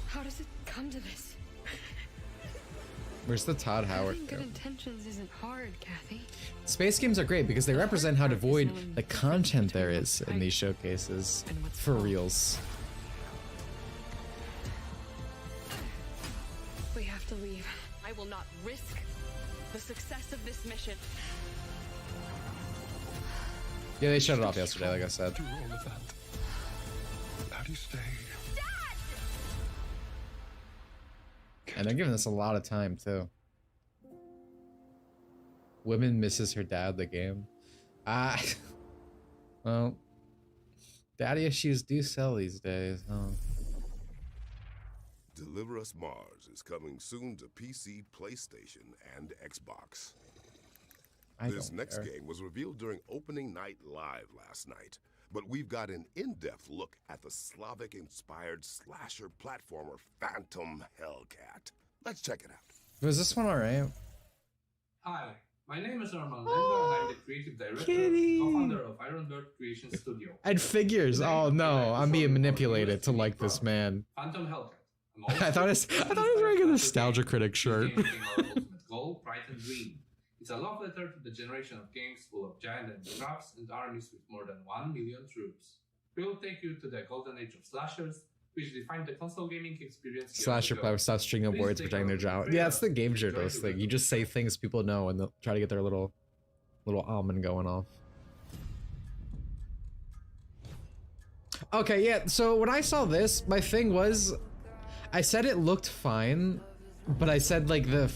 How does it come to this? Where's the Todd Howard? Having good intentions isn't hard, Kathy. Space games are great because they represent how devoid the content there is in these showcases. For reals. We have to leave. I will not risk the success of this mission. Yeah, they shut it off yesterday, like I said. Through all of that, how do you stay? And they're giving us a lot of time too. Women misses her dad the game. Well, daddy issues do sell these days, huh? Deliver Us Mars is coming soon to PC, PlayStation, and Xbox. This next game was revealed during opening night live last night, but we've got an in-depth look at the Slavic-inspired slasher platformer Phantom Hellcat. Let's check it out. Was this one alright? Hi, my name is Armand Lendo and I'm the creative director Kitty. and co-founder of Ironbird Creation Studio. And figures. Oh no, I'm being manipulated to like this man. Phantom Hellcat. I thought it was wearing a nostalgia critic shirt. Our ultimate goal, bright and green. It's a love letter to the generation of games full of giant enemy traps and armies with more than 1 million troops. We will take you to the golden age of slashers, which defined the console gaming experience. Slasher player stop string of words pretending they're giant. Yeah, it's the game journalist thing. You just say things people know and they'll try to get their little almond going off. Okay, yeah, so when I saw this, my thing was I said it looked fine, but I said like the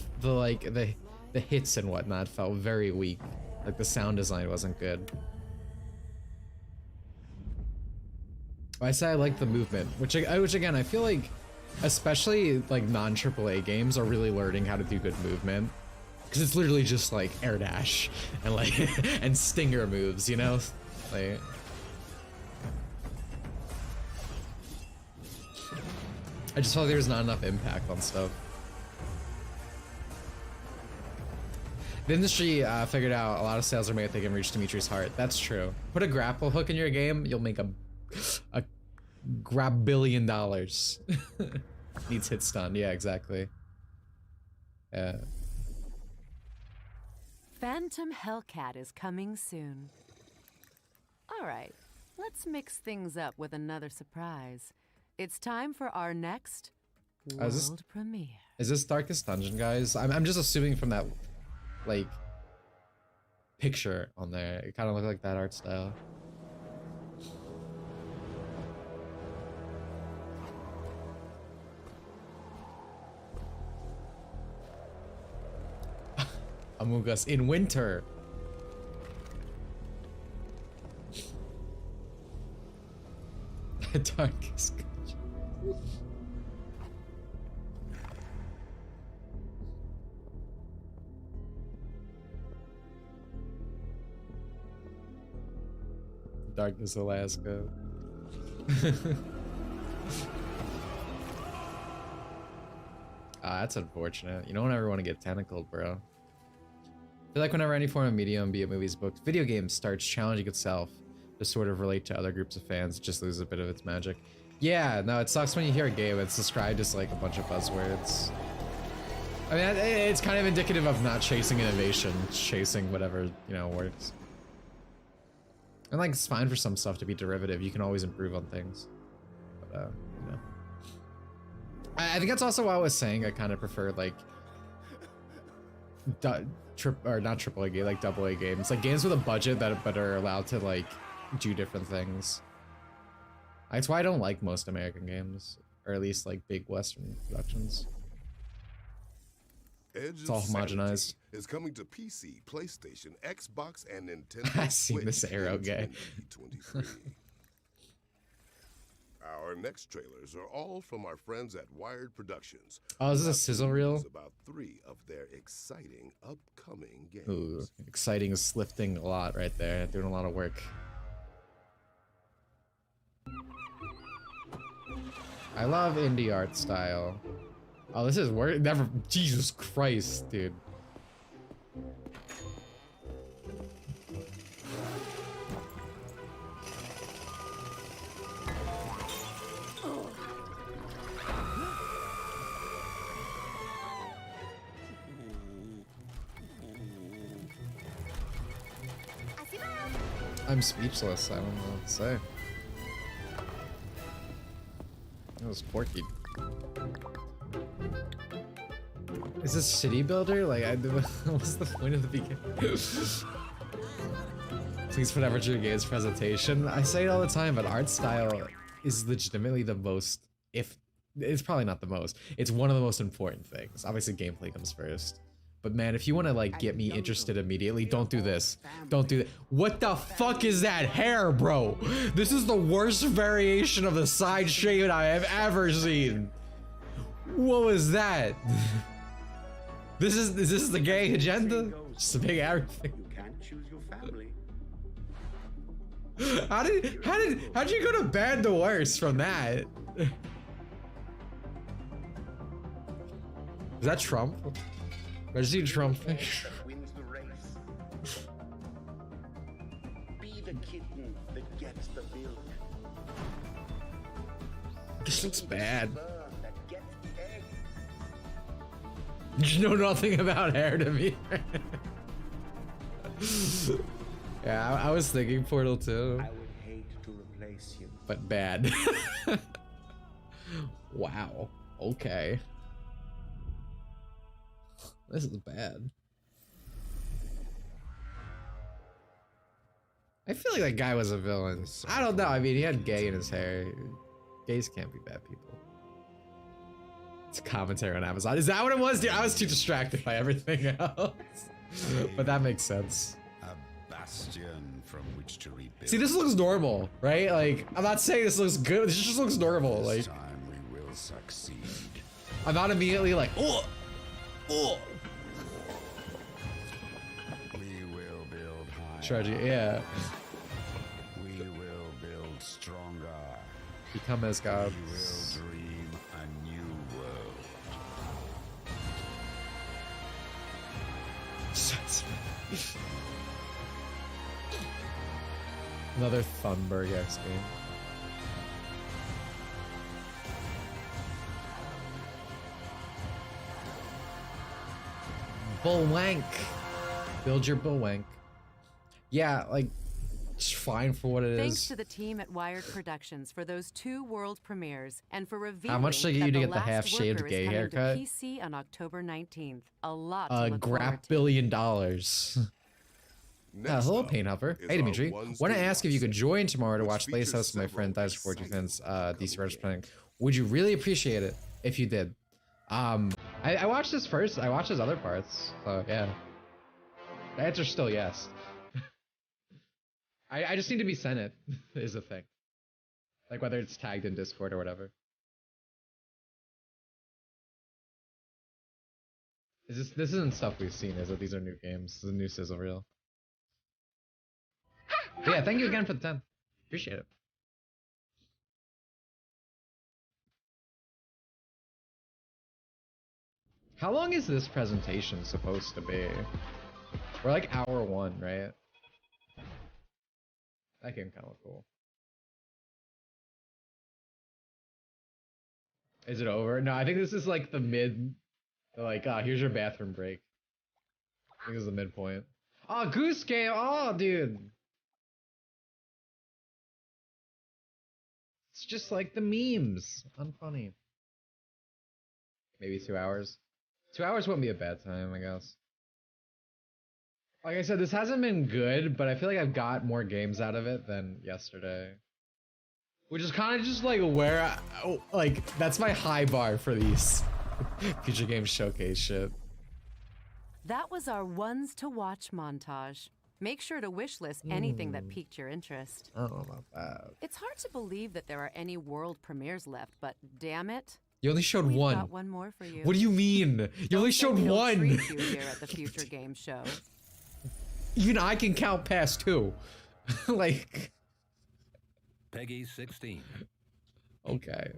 hits and whatnot felt very weak. Like the sound design wasn't good. I said I like the movement, which again I feel like, especially like non-AAA games are really learning how to do good movement, because it's literally just like air dash and like and stinger moves, you know, like. I just felt like there's not enough impact on stuff. The industry figured out a lot of sales are made if they can reach Dimitri's heart. That's true. Put a grapple hook in your game, you'll make a grab $1 billion. Needs hit stun. Yeah, exactly. Yeah. Phantom Hellcat is coming soon. All right, let's mix things up with another surprise. It's time for our next world premiere. Is this Darkest Dungeon, guys? I'm just assuming from that, like, picture on there. It kind of looked like that art style. Among Us in winter. Darkest. Darkness, Alaska. That's unfortunate. You don't ever want to get tentacled, bro. I feel like whenever any form of medium, be it movies, books, video games, starts challenging itself to sort of relate to other groups of fans, it just loses a bit of its magic. Yeah, no, it sucks when you hear a game that's described as like a bunch of buzzwords. I mean, it's kind of indicative of not chasing innovation, chasing whatever, you know, works. And like, it's fine for some stuff to be derivative. You can always improve on things. But, you know. I think that's also why I was saying I kind of prefer like not AAA game, like AA games, like games with a budget that are allowed to like do different things. That's why I don't like most American games, or at least like big Western productions. It's all homogenized. Is coming to PC, PlayStation, Xbox, and Nintendo. I see this arrow guy. Our next trailers are all from our friends at Wired Productions. Oh, is this a sizzle reel? About 3 of their exciting upcoming games. Ooh, exciting is lifting a lot right there. Doing a lot of work. I love indie art style. Oh, this is work. Never. Jesus Christ, dude. I'm speechless. I don't know what to say. That was Porky. Is this city builder? Like, what's the point of the beginning? Please put effort into your game's presentation. I say it all the time, but art style is legitimately the most, if it's probably not the most, it's one of the most important things. Obviously gameplay comes first. But man, if you want to like get me interested immediately, don't do this. Don't do that. What the fuck is that hair, bro? This is the worst variation of the side shave I have ever seen. What was that? Is this the gay agenda? Just a big everything. You can't choose your family. How'd you go to bad to worse from that? Is that Trump? I just see Trump. Wins the race. Be the kitten that gets the milk. This looks bad. That gets the egg. You know nothing about hair to me. Yeah, I was thinking Portal 2. I would hate to replace you. But bad. Wow. Okay. This is bad. I feel like that guy was a villain. I don't know. I mean, he had gay in his hair. Gays can't be bad people. It's a commentary on Amazon. Is that what it was? Dude, I was too distracted by everything else. But that makes sense. A bastion from which to rebuild. See, this looks normal, right? Like, I'm not saying this looks good. This just looks normal. Like, This time we will succeed. I'm not immediately like, oh, oh. We will build higher. Strategy, yeah. We will build stronger. Become as gods. We will dream a new world. Another Thunberg X game. Bullwank. Build your Bullwank. Yeah, like, it's fine for what it Thanks is. to the team at Wired Productions for those 2 world premieres and for revealing How much did they get you to that get the The Last half-shaved Worker is gay coming haircut? to PC on October 19th. A lot to look forward $1 to. billion. Hello, Pain Hopper. Hey, Dimitri. Want to ask if you could join tomorrow to watch Blaze House with my friend Dice for Defense, DC Rush playing. Would you really appreciate it if you did? I watched this first. I watched his other parts. So yeah. The answer's still yes. I just need to be sent it, is the thing. Like whether it's tagged in Discord or whatever. This isn't stuff we've seen, is it? These are new games. This is a new sizzle reel. But yeah, thank you again for the 10. Appreciate it. How long is this presentation supposed to be? We're like hour 1, right? That game kind of look cool. Is it over? No, I think this is like the mid. Like, here's your bathroom break. I think this is the midpoint. Oh, Goose Game! Oh, dude! It's just like the memes. Unfunny. Maybe 2 hours. 2 hours wouldn't be a bad time, I guess. Like I said, this hasn't been good, but I feel like I've got more games out of it than yesterday. Which is kind of just like where like, that's my high bar for these future games showcase shit. That was our ones to watch montage. Make sure to wishlist anything that piqued your interest. I don't know about that. It's hard to believe that there are any world premieres left, but damn it. You only showed We've one. got one more for you. What do you mean? You only showed one. Treat you here at the Future Game Show. Even I can count past 2. Like. Peggy 16. Okay.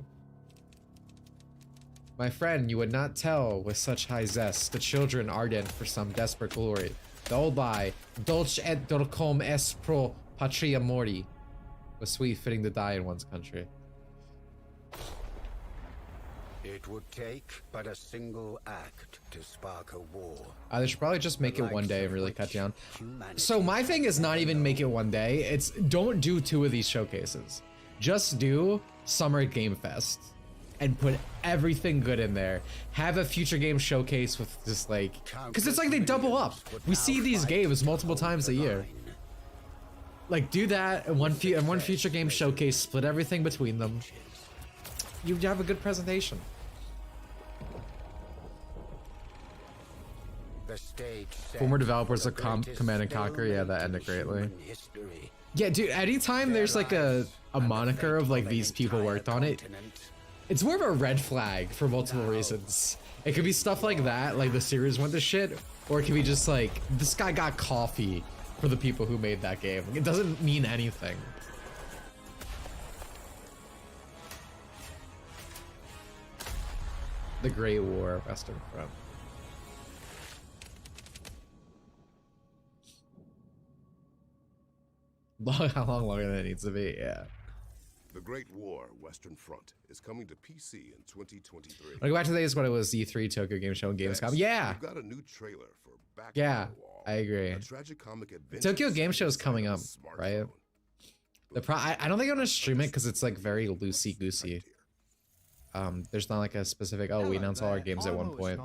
My friend, you would not tell with such high zest the children ardent for some desperate glory. The old lie, dolce et dolcum est pro patria mori, was sweet fitting to die in one's country. It would take but a single act to spark a war. They should probably just make it one day and really cut down. So my thing is not even make it one day. It's don't do 2 of these showcases. Just do Summer Game Fest and put everything good in there. Have a future game showcase with just like, because it's like they double up. We see these games multiple times a year. Like do that and one future game showcase, split everything between them. You have a good presentation. Former developers of Command and Conquer, yeah, that ended greatly. Yeah, dude, anytime there's like a moniker of like these people worked on it, it's more of a red flag for multiple reasons. It could be stuff like that, like the series went to shit, or it could be just like, this guy got coffee for the people who made that game. It doesn't mean anything. The Great War, Western Front. How long longer than it needs to be, yeah. The Great War, Western Front, is coming to PC in 2023. When I go back to days when it was E3, Tokyo Game Show, and Gamescom. Yeah! We've got a new trailer for Back yeah, on the Wall, I agree. a tragicomic adventure Tokyo Game Show is coming up, right? I don't think I'm gonna stream it because it's like very loosey-goosey. There's not like a specific, we announce all our games at one point.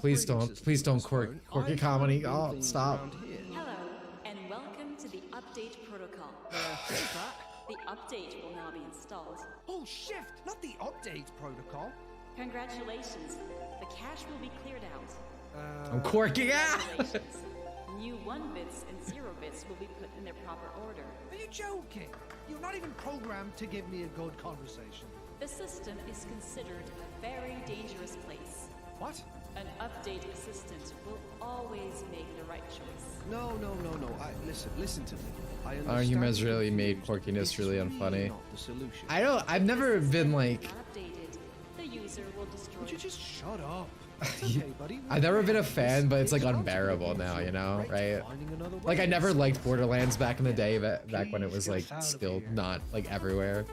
Please don't quirky comedy. Oh, stop. Hello, and welcome to the update protocol. The update will now be installed. Oh, shift, not the update protocol. Congratulations, the cache will be cleared out. I'm quirky, New 1 bits and 0 bits will be put in their proper order. Are you joking? You're not even programmed to give me a good conversation. The system is considered a very dangerous place. What? An update assistant will always make the right choice. No. Listen to me. I Our humor's really made quirkiness really unfunny. I've never been like... Updated, the user will destroy. Would you just shut up? I've never been a fan, but it's like unbearable now, you know, right? Like I never liked Borderlands back in the day, back when it was like still not like everywhere.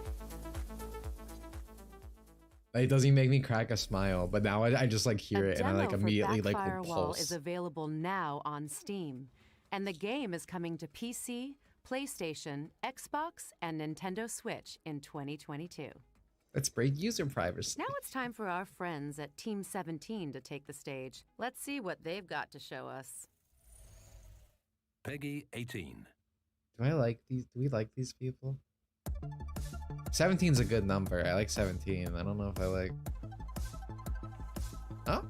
It doesn't even make me crack a smile, but now I just like hear it and I like immediately like repulse. Is available now on Steam, and the game is coming to PC, PlayStation, Xbox, and Nintendo Switch in 2022. Let's break user privacy. Now it's time for our friends at Team 17 to take the stage. Let's see what they've got to show us. Peggy 18. Do we like these people? 17's a good number. I like 17. I don't know if I like... Oh?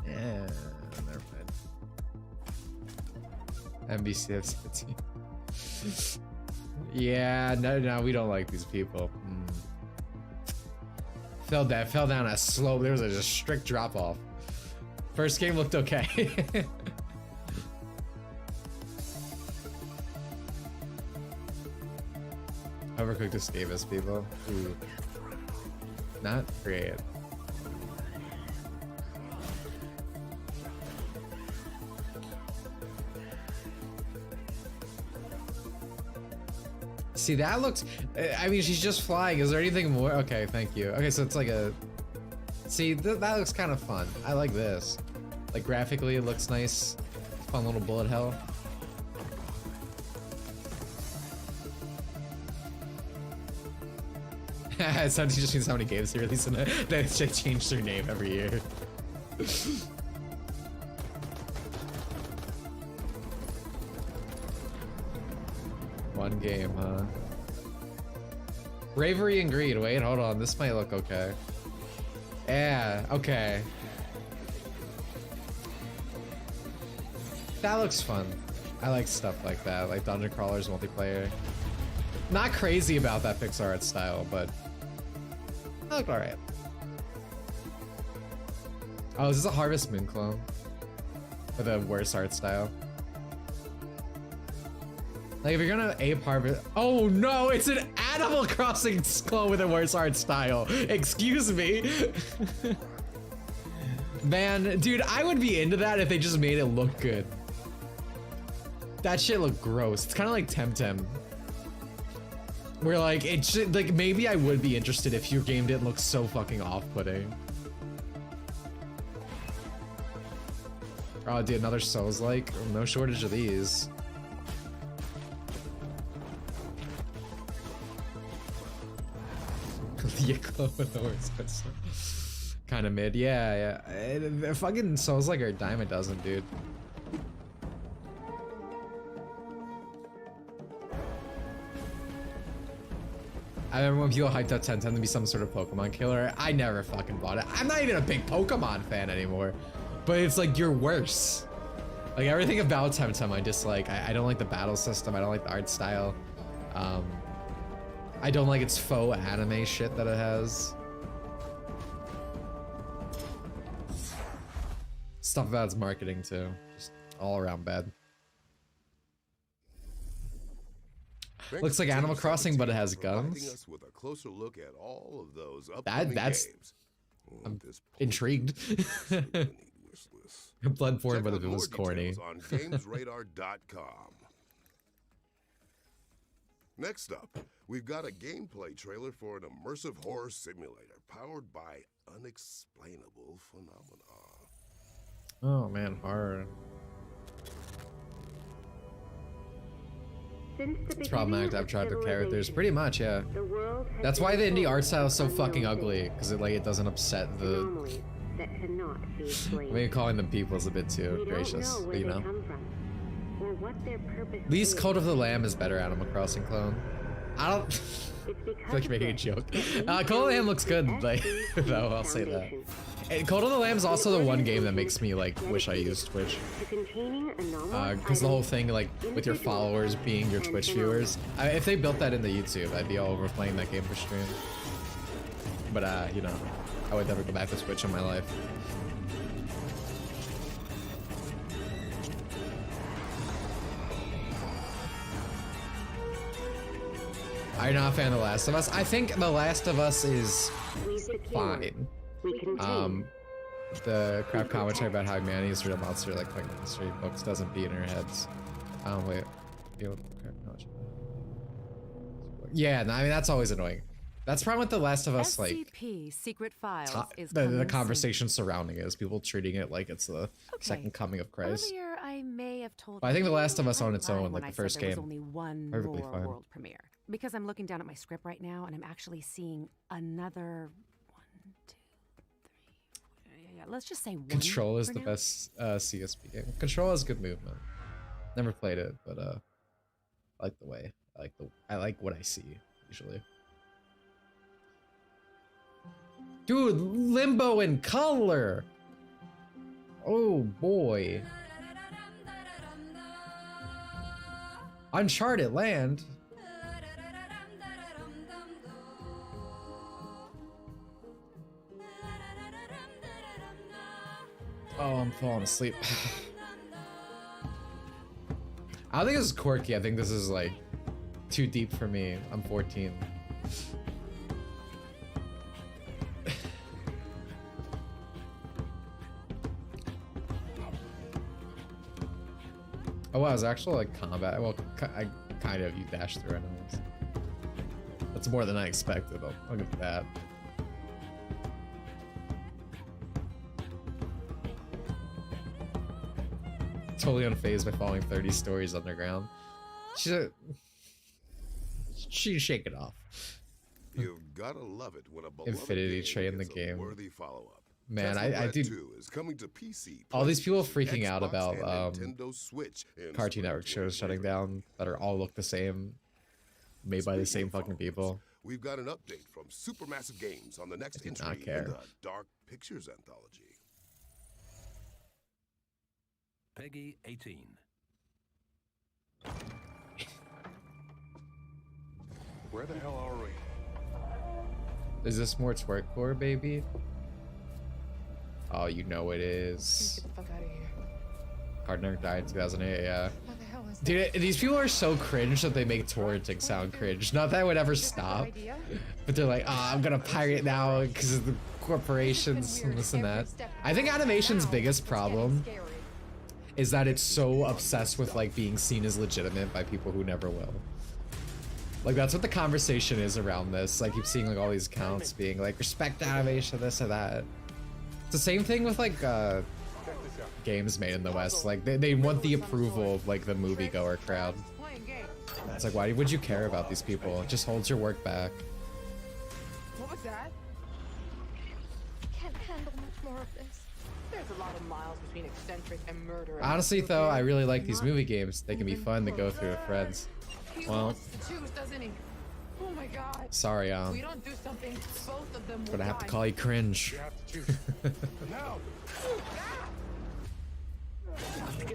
Yeah, never mind. NBC 17. Yeah, no, we don't like these people. Fell down a slope. There was a just strict drop off. First game looked okay. Overcooked escapist people. Ooh. Not great. See, that looks... I mean, she's just flying. Is there anything more? Okay, thank you. Okay, so it's like a... See, that looks kind of fun. I like this. Like, graphically, it looks nice. Fun little bullet hell. Sometimes just means how many games they release in it. They change their name every year. One game, huh? Bravery and Greed. Wait, hold on. This might look okay. Yeah, okay. That looks fun. I like stuff like that, like Dungeon Crawlers multiplayer. Not crazy about that Pixar art style, but I look alright. Oh, is this a Harvest Moon clone? With a worse art style? Like, if you're gonna ape Harvest... Oh no, it's an Animal Crossing clone with a worse art style. Excuse me. Man, dude, I would be into that if they just made it look good. That shit looked gross. It's kind of like Temtem. Where like, it should, like, maybe I would be interested if your game didn't look so fucking off-putting. Oh, dude, another Souls-like. No shortage of these. Kind of mid, yeah. Fucking Souls-like are a dime a dozen, dude. I remember when people hyped up Temtem to be some sort of Pokemon killer. I never fucking bought it. I'm not even a big Pokemon fan anymore. But it's like, you're worse. Like, everything about Temtem I dislike. I don't like the battle system. I don't like the art style. I don't like its faux anime shit that it has. Stuff about its marketing too. Just all around bad. Looks like Animal Crossing, but it has guns. With a closer look at all of those That's games. I'm intrigued. Bloodborne, but if it was corny. On GamesRadar.com. Next up, we've got a gameplay trailer for an immersive horror simulator powered by unexplainable phenomena. Oh man, horror. It's problematic to have attractive characters. Pretty much, yeah. That's why the indie art style is so fucking ugly, because it doesn't upset the... Maybe calling them people is a bit too gracious, but you know. At least Cult of the Lamb is better Animal Crossing clone. I don't... I feel like you're making a joke. Cult of the Lamb looks good, like, though, I'll say that. And Cult of the Lamb is also the one game that makes me, like, wish I used Twitch. Because the whole thing, like, with your followers being your Twitch viewers. If they built that into YouTube, I'd be all over playing that game for stream. But, you know, I would never go back to Twitch in my life. I'm not a fan of The Last of Us. I think The Last of Us is fine. The crap commentary about how humanity is a real monster, like history books, doesn't beat in our heads. Wait. Yeah, no, I mean, that's always annoying. That's the problem with The Last of Us, like, Secret Files is the conversation surrounding it is people treating it like it's the second coming of Christ. Earlier, I may have told I think The Last of Us on its own, like the first game, only one perfectly more fine. world premiere. Because I'm looking down at my script right now, and I'm actually seeing another 1, 2, 3, 4, yeah, let's just say 1. Control is the best CSP game. Control has good movement. Never played it, but I like the way. I like what I see usually. Dude, Limbo in color. Oh boy. Uncharted Land. Oh, I'm falling asleep. I don't think this is quirky. I think this is like too deep for me. I'm 14. Oh wow, it's actual like combat. Well, I kind of, you dash through enemies. That's more than I expected. I'll give it that. Totally unfazed by falling 30 stories underground. She'd shake it off. You've gotta love it when a beloved Infinity game Train the gets a game. worthy follow-up. Man, I Testament do. 2 is coming to PC, All these people PlayStation, freaking out Xbox, about and Nintendo Switch in Cartoon spring Network shows shutting down that are all look the same, made by the same fucking people. We've got an update from Supermassive Games on the next I do not entry care. in the Dark Pictures anthology. Peggy 18. Where the hell are we? Is this more twerkcore, baby? Oh, you know it is. Get the fuck out of here. Cartoon Network died in 2008, yeah. What the hell is Dude, these people are so cringe that they make torrenting sound cringe. Not that I would ever stop, but they're like, oh, I'm gonna pirate now because of the corporations and this and that. I think animation's biggest problem is that it's so obsessed with like being seen as legitimate by people who never will. Like that's what the conversation is around this. I keep seeing like all these accounts being like, respect animation, this or that. It's the same thing with like games made in the West. Like they want the approval of like the moviegoer crowd. It's like, why would you care about these people? It just holds your work back. What was that? Can't handle much more of this. There's a lot of miles between eccentric and murder. Honestly though, I really like these movie games. They can be fun to go through with friends. Well, wants to choose, doesn't he? Oh my god. sorry, We don't do something, both of them will gonna have to die. call you cringe.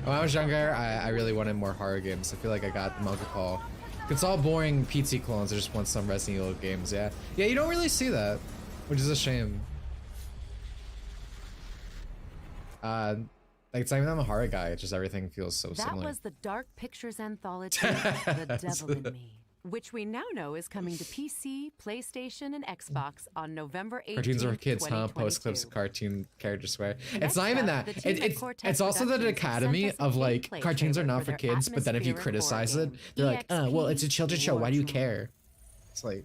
When I was younger, I really wanted more horror games. I feel like I got them Monkey Paw. It's all boring PT clones. I just want some Resident Evil games. Yeah, you don't really see that, which is a shame. Like it's not even I'm a horror guy. It's just everything feels so That similar. was the Dark Pictures anthology, The Devil in Me, which we now know is coming to PC, PlayStation, and Xbox on November 18th, Cartoons are for kids, huh? Post clips of cartoon characters swear. It's not even that. It's also the dichotomy of like cartoons are not for kids, but then if you criticize it, they're like, well, it's a children's show. Why do you care? It's like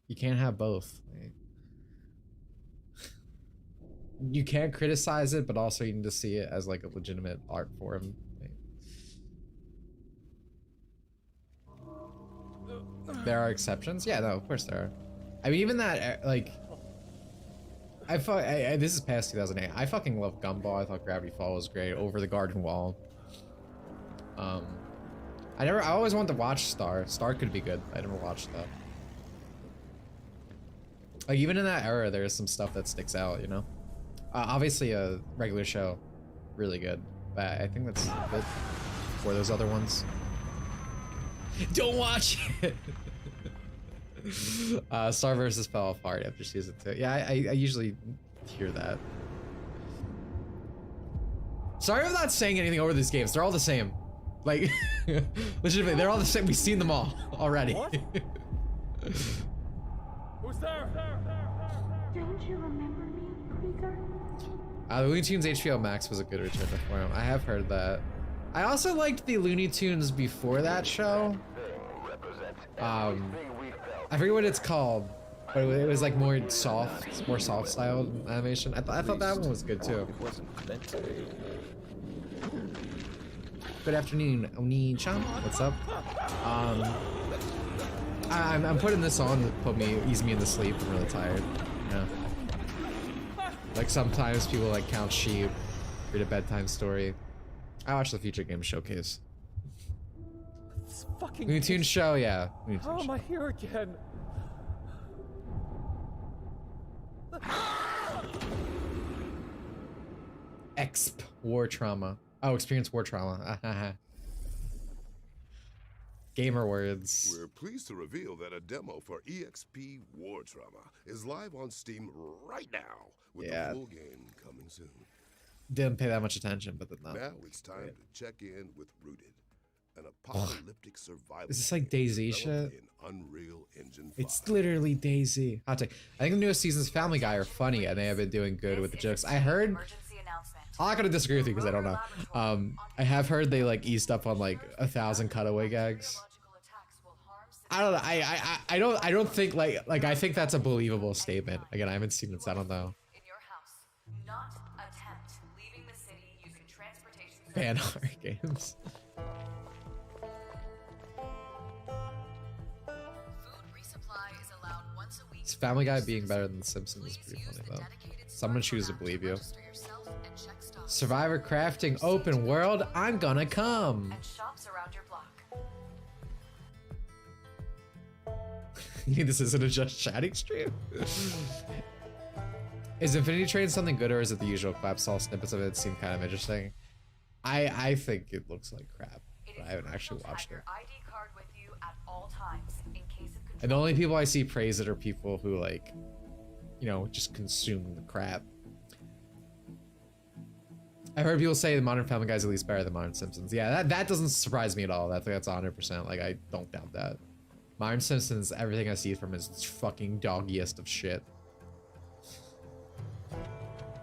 you can't have both. Like, you can't criticize it, but also you need to see it as like a legitimate art form. There are exceptions. Yeah, no, of course there are. I mean, even that, like, this is past 2008. I fucking love Gumball. I thought Gravity Fall was great. Over the Garden Wall. I always wanted to watch Star. Star could be good. I never watched that. Like, even in that era, there's some stuff that sticks out, you know? Obviously, a regular show, really good. But I think that's good for those other ones. Don't watch it! Star vs. fell apart after season 2. Yeah, I usually hear that. Sorry if I'm not saying anything over these games. They're all the same. Like, legitimately, they're all the same. We've seen them all already. What? Who's there? Don't you remember me, Krieger? The Looney Tunes HBO Max was a good return to form. I have heard that. I also liked the Looney Tunes before that show. I forget what it's called, but it was like more soft styled animation. I thought that one was good too. Good afternoon, Oni-chan. What's up? I'm putting this on to ease me into sleep. I'm really tired. Yeah. Like sometimes people like count sheep, read a bedtime story. I watch the Future Games Showcase. This fucking Looney Tunes show, yeah. How am I here again? War trauma. Oh, experience war trauma. Gamer words. We're pleased to reveal that a demo for EXP War Drama is live on Steam right now, with the full game coming soon. Didn't pay that much attention, but then Now it's time to check in with Rooted, an apocalyptic survival. Is this like DayZ shit? in Unreal Engine 5. It's literally DayZ. Hot take. I think the newest seasons of Family Guy are funny, and they have been doing good with the jokes. I heard. I'm not gonna disagree with you because I don't know. I have heard they like eased up on like 1,000 cutaway gags. I don't know. I don't think like I think that's a believable statement. Again, I haven't seen it, so I don't know. Fan art games. Is Family Guy being better than The Simpsons is pretty funny though. So I'm gonna choose to believe you. Survivor crafting open world. I'm gonna come. You think this isn't a just chatting stream? Is Infinity Train something good, or is it the usual crap? Saw snippets of it seem kind of interesting. I think it looks like crap, but I haven't actually watched it. And the only people I see praise it are people who like, you know, just consume the crap. I've heard people say the Modern Family Guy is at least better than Modern Simpsons. Yeah, that doesn't surprise me at all. That's 100%. Like, I don't doubt that. Modern Simpsons, everything I see from is fucking doggiest of shit.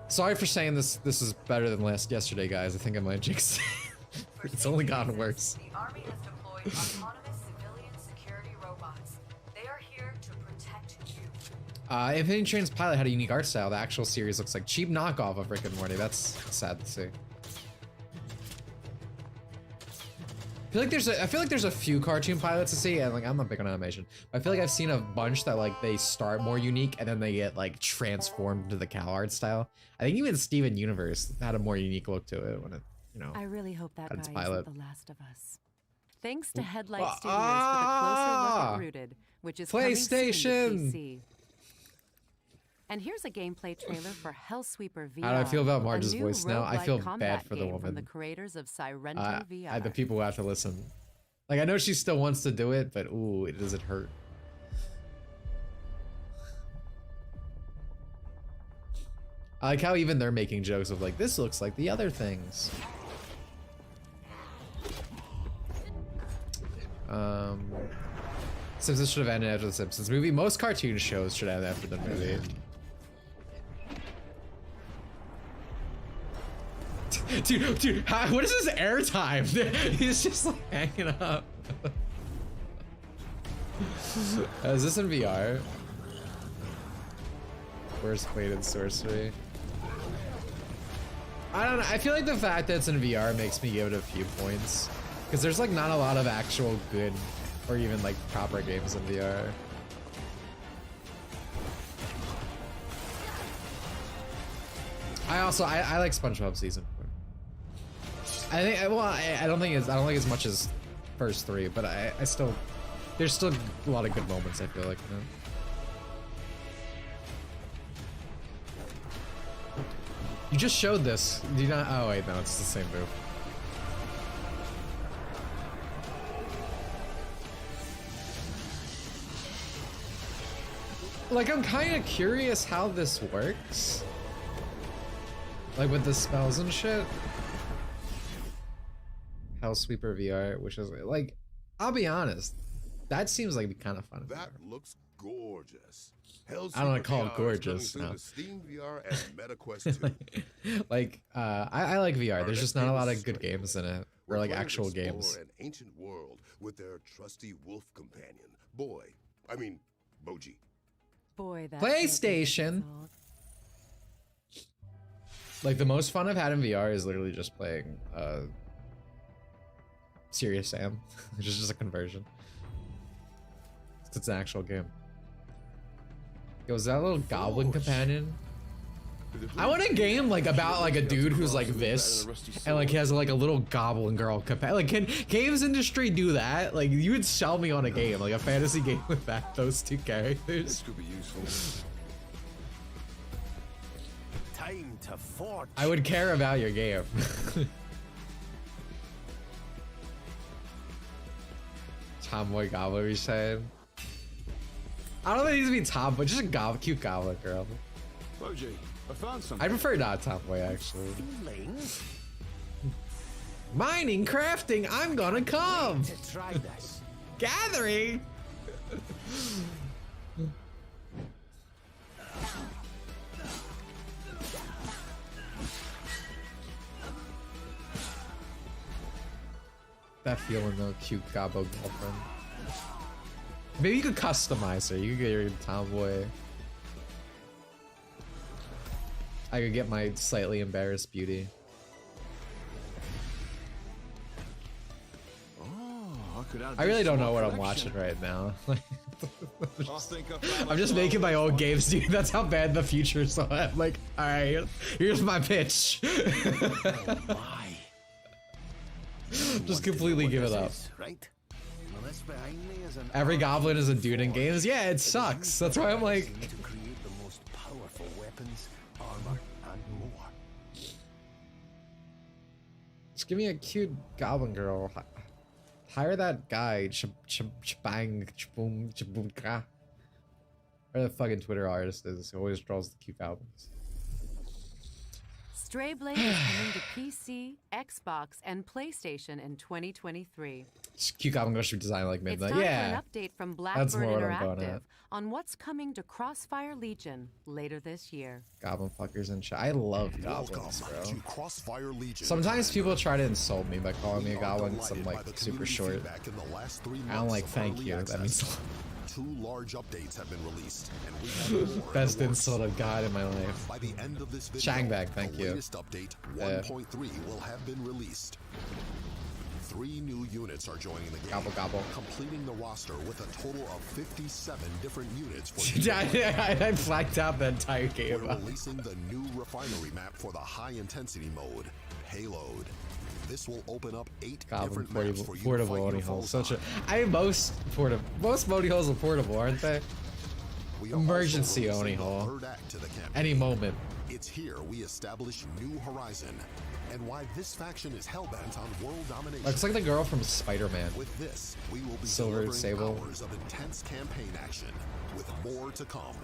Sorry for saying this is better than yesterday, guys. I think I might jinx it. It's only gotten worse. The Army has deployed autonomous civilian security robots. They are here to protect you. Infinity Train's pilot had a unique art style. The actual series looks like cheap knockoff of Rick and Morty. That's sad to see. I feel like there's a few cartoon pilots to see, and like I'm not big on animation, but I feel like I've seen a bunch that like they start more unique and then they get like transformed into the Cal art style. I think even Steven Universe had a more unique look to it when it, you know. I really hope that guy pilot. isn't The Last of Us. Thanks to Headlight Studios for the closer look at Rooted, which is PlayStation. coming soon to PC. And here's a gameplay trailer for Hellsweeper VR. How do I feel about Marge's a new voice now? I feel roguelike bad combat for the game woman. From the creators of Sirento VR. The people who have to listen. Like, I know she still wants to do it, but ooh, does it hurt? I like how even they're making jokes of like, this looks like the other things. Simpsons should have ended after the Simpsons movie. Most cartoon shows should end after the movie. Dude, what is his airtime? He's just like hanging up. Is this in VR? Worst weighted sorcery. I don't know. I feel like the fact that it's in VR makes me give it a few points, because there's like not a lot of actual good or even like proper games in VR. I like SpongeBob season 4. I think I don't think it's as much as first 3, but I still, there's still a lot of good moments. I feel like, you know. You just showed this. Do you not? Oh wait, no, it's the same move. Like, I'm kind of curious how this works. Like with the spells and shit. Hellsweeper VR, which is like, I'll be honest, that seems like kind of fun. That looks gorgeous. I don't want to call it gorgeous. No. Steam VR and MetaQuest 2. Like, I like VR. There's just not a lot of good games in it, or like actual games. An ancient world with their trusty wolf companion, Boji. Boy, that PlayStation. Like, the most fun I've had in VR is literally just playing Serious Sam, which is just a conversion. It's an actual game. Yo, is that a little goblin companion? I want a game like about like a dude who's like this, and like he has like a little goblin girl companion. Like, can games industry do that? Like, you would sell me on a game, like a fantasy game with those two characters. This could be useful. Time to forge. I would care about your game. tomboy gobbler you saying? I don't think it needs to be tomboy, just a cute gobbler girl. Boji, I found something. I prefer not tomboy actually. Mining, crafting, I'm gonna come. To try this. Gathering. That feeling though, cute gobbo girlfriend. Maybe you could customize her. You could get your tomboy. I could get my slightly embarrassed beauty. I really don't know what I'm watching right now. I'm just making my own games, dude. That's how bad the future is. So I'm like, alright, here's my pitch. Just completely give it up. Every goblin is a dude in games. Yeah, it sucks. That's why I'm like. Just give me a cute goblin girl. Hire that guy. Chabang, chaboom, chaboom, or the fucking Twitter artist is who always draws the cute goblins. Stray Blade is coming to PC, Xbox, and PlayStation in 2023. Cute goblin girl should design like Midnight. It's time Yeah. for an update from That's Blackbird more what I'm going Interactive at. on what's coming to Crossfire Legion later this year. Goblin fuckers and shit. I love goblins, bro. to Crossfire Legion. Sometimes people try to insult me by calling me a goblin because I'm like super short. I don't like thank you. That means a lot. 2 large updates have been released, and we have more Best insult I've got in my life. by the end of this video. Shangbag, thank the you. latest update 1.3 will have been released. 3 new units are joining the game, Gobble, gobble. completing the roster with a total of 57 different units for I blacked out the entire game. We're releasing the new refinery map for the high-intensity mode, Payload. This will open up 8 Goblin different maps for you to portable fight your only holes. foes Such on. a. I mean, most Modi holes are portable, aren't they? We are Emergency also only releasing the hole. 3rd act to the campaign. Any moment. It's here we establish New Horizon, and why this faction is hellbent on world domination. Looks like the girl from Spider-Man. With this, we will be Silver delivering Sable. hours of intense campaign action, with more to come.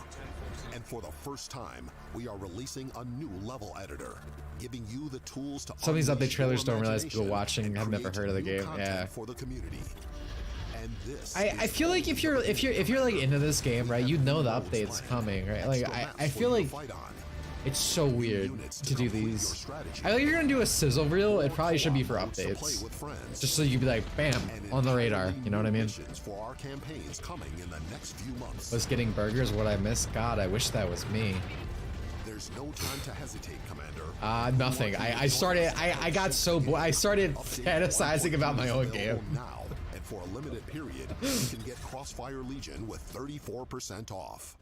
And for the first time, we are releasing a new level editor, giving you the tools to. Some of these update unleash trailers your don't realize people imagination watching have and never heard of the create new game. content Yeah. For the community. And this I feel like if you're like into this game, right, you know the update's coming, right? Like I feel like it's so weird to do these. I think if you're gonna do a sizzle reel, it probably should be for updates, just so you be like, bam, on the radar. You know what I mean? For our campaigns coming in the next few months. Was getting burgers what I missed? God, I wish that was me. There's no time to hesitate, Commander. Nothing. I got so bored. I started fantasizing about my own game. Now, and for a limited period, you can get Crossfire Legion with 34% off.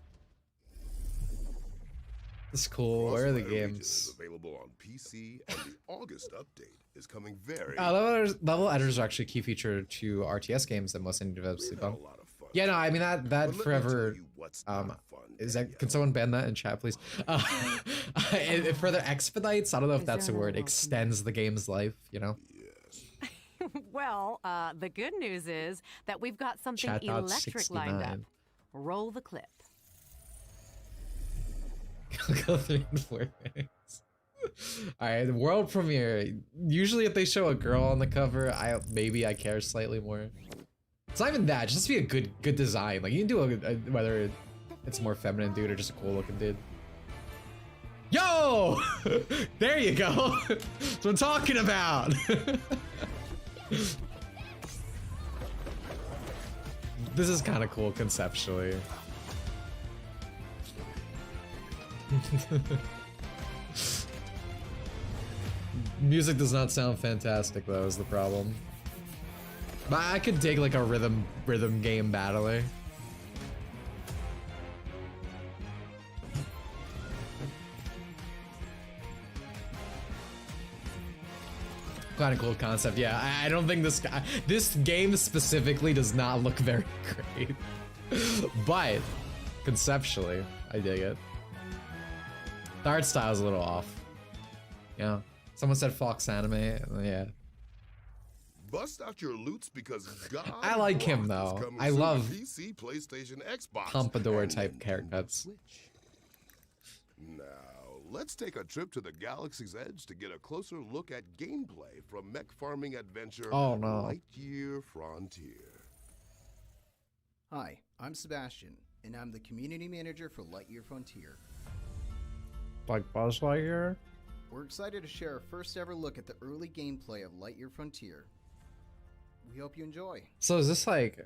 It's cool. Where are the Crossfire Legion games? is available on PC, and the August update is coming very. Level editors are actually a key feature to RTS games that most indie developers sleep on. Yeah, no, I mean that forever. Is that? Can someone ban that in chat, please? It further expedites. I don't know if that's a word. Extends the game's life. You know. Well, the good news is that we've got something Chatbot electric lined up. 69. Roll the clip. Go 3 and 4 things. All right, the world premiere. Usually, if they show a girl on the cover, maybe I care slightly more. It's not even that. Just be a good design. Like you can do whether it's more feminine dude or just a cool looking dude. Yo, there you go. That's what I'm talking about. This is kind of cool conceptually. Music does not sound fantastic though, is the problem. But I could dig like a rhythm game battler. Kind of cool concept, yeah. I don't think this game specifically does not look very great, but conceptually, I dig it. The art style is a little off. Yeah. Someone said Fox anime. Yeah. Bust out your loots because God I like him, Rock is though. coming I soon to love PC, PlayStation, Xbox. pompadour and type haircuts. Now, let's take a trip to the Galaxy's Edge to get a closer look at gameplay from mech farming adventure Oh, no. Lightyear Frontier. Hi, I'm Sebastian, and I'm the community manager for Lightyear Frontier. Like Buzz Lightyear? We're excited to share our first ever look at the early gameplay of Lightyear Frontier. We hope you enjoy. So is this like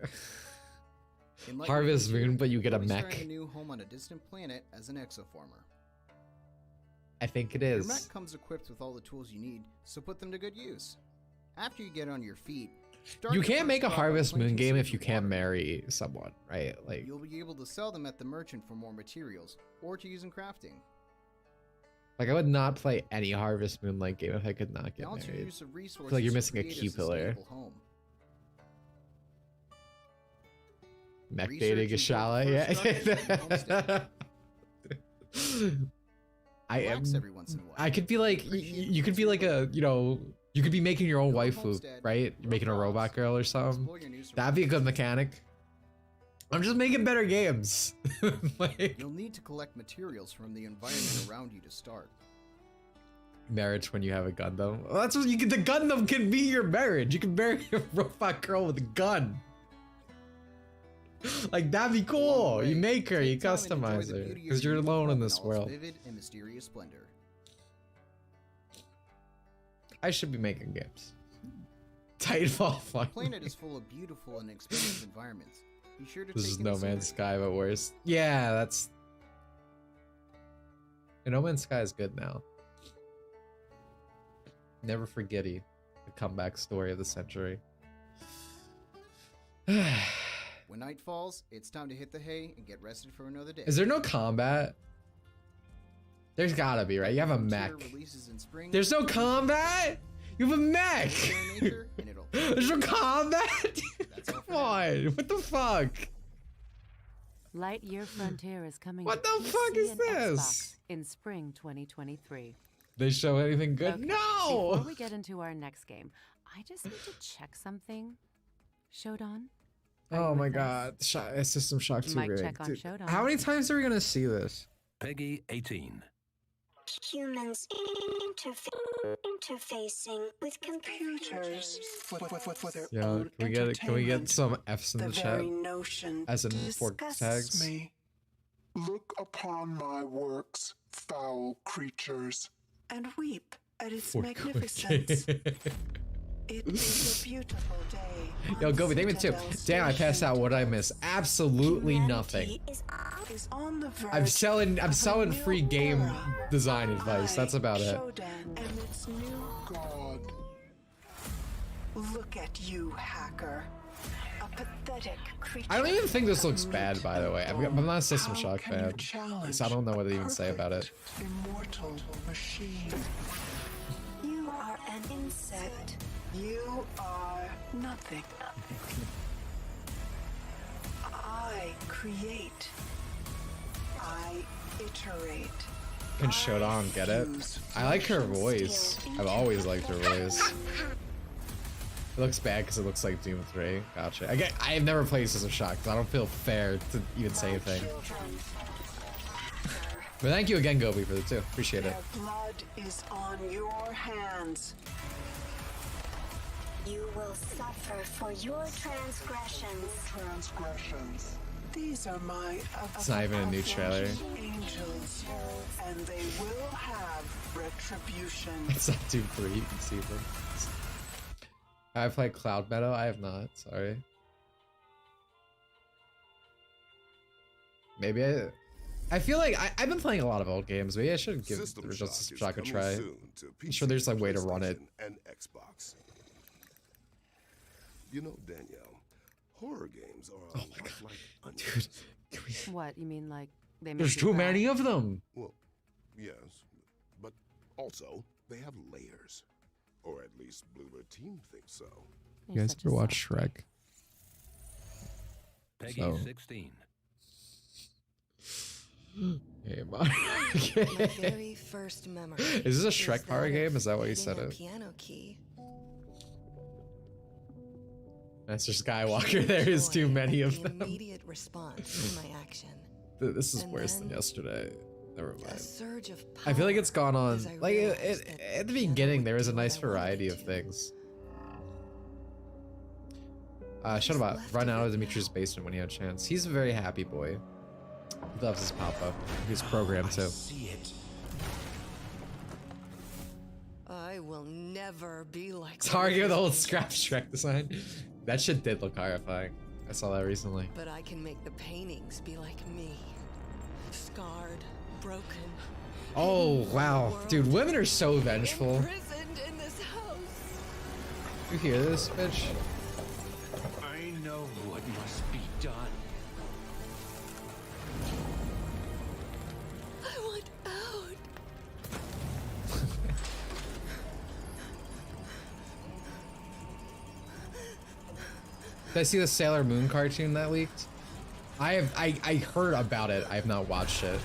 In Lightyear Harvest Frontier, Moon, but you get a you'll be mech? starting a new home on a distant planet as an exoformer. I think it Your is. mech comes equipped with all the tools you need, so put them to good use. After you get on your feet, start You your can't first make a stop by Harvest Moon quenching game if surge you of can't water. marry someone, right? Like, You'll be able to sell them at the merchant for more materials, or to use in crafting. I would not play any Harvest Moon like game if I could not get Balance your married. use of I feel resources like you're to missing a create key pillar. sustainable home. Mech Research dating a and build Shala, the first yeah. structure and I am. Relax every once in a while. I could be like, you could be like a, you know, you could be making your own waifu, homestead, right? You're making a robot girl or something. Explore your new That'd be a good mechanic. I'm just making better games. Like, You'll need to collect materials from the environment around you to start. marriage when you have a Gundam. Well, that's what you can. The Gundam can be your marriage. You can marry a robot girl with a gun. Like that'd be cool. You make her, you Take time and enjoy customize the her, beauty of because your you're new alone in home this all its world. Vivid and mysterious splendor. I should be making games. Titanfall The fun. planet is full of beautiful and expansive environments. Be sure to This take is in No the Man's scenery. Sky, but worse. Yeah, that's. No Man's Sky is good now. Never forgetty, the comeback story of the century. When night falls, it's time to hit the hay and get rested for another day. Is there no combat? There's gotta be, right? You have a mech. Frontier releases in spring. There's no combat? You have a mech! Nature, and it'll There's no combat? Come on, what the fuck? Lightyear Frontier is coming What to the PC fuck is and this? Xbox in spring 2023. They show anything good? Okay, No! Before we get into our next game, I just need to check something. Shodan? Oh my god, System Shock 2 Mic rig. check on Dude, Shodan. how many times are we gonna see this? Peggy 18. Humans interfacing with computers for their Yeah, own can we get it? Can we get entertainment. some F's in the chat? very notion As in fork disgusts tags? me. Look upon my works, foul creatures. And weep at its Fork- magnificence. It is a beautiful day. Yo, Gobi, thank you too. Damn, I passed out. What did I miss? Absolutely nothing. Is on the verge I'm selling free game design advice. That's about it. Shodan and its new god. Look at you, hacker. A pathetic creature. I don't even think this looks bad, by the way. I'm not a System Shock fan, so I don't know what to even say about it. Immortal machine. You are an insect. You are nothing. I create. I iterate. Can Shodan get it? I like her voice. I've always liked her voice. It looks bad because it looks like Doom 3. Gotcha. I have never played System Shock, so I don't feel fair to even say anything. But thank you again, Gobi, for the 2. Appreciate it. Their blood is on your hands. You will suffer for your transgressions. These are my It's not even a new trailer. angels, and they will have retribution. It's not Doom 3, you can see them. I played Cloud Meadow? I have not, sorry. Maybe I feel like I've been playing a lot of old games. Maybe I should give the original System Shock a try. I'm sure there's like a way to run it. And Xbox. You know, Danielle, horror games are like onions. What, you mean like they make There's you too cry? many of them. Well, yes, but also they have layers. Or at least Bloober Team thinks so. You guys ever watch Shrek? Peggy So. 16. Hey, man. My very first memory. Is this a Shrek is horror that game? of Is that why you hitting said a it? piano key. Master Skywalker, there is too many of The them. immediate response to my action. This is And worse than then yesterday. Never A mind. surge of I feel like power it's gone on. as I Like realized that at the beginning, there was a nice variety of things. Shut up. Run out of Dimitri's basement when he had a chance. He's a very happy boy. He loves his papa. He's programmed to. I will never be like Target with the old scrap Shrek design. That shit did look horrifying. I saw that recently. But I can make the paintings be like me. Scarred, broken. Oh wow, dude, women are so vengeful. Imprisoned in this house. You hear this, bitch? I know what must be done. I want out. Did I see the Sailor Moon cartoon that leaked? I heard about it. I have not watched it.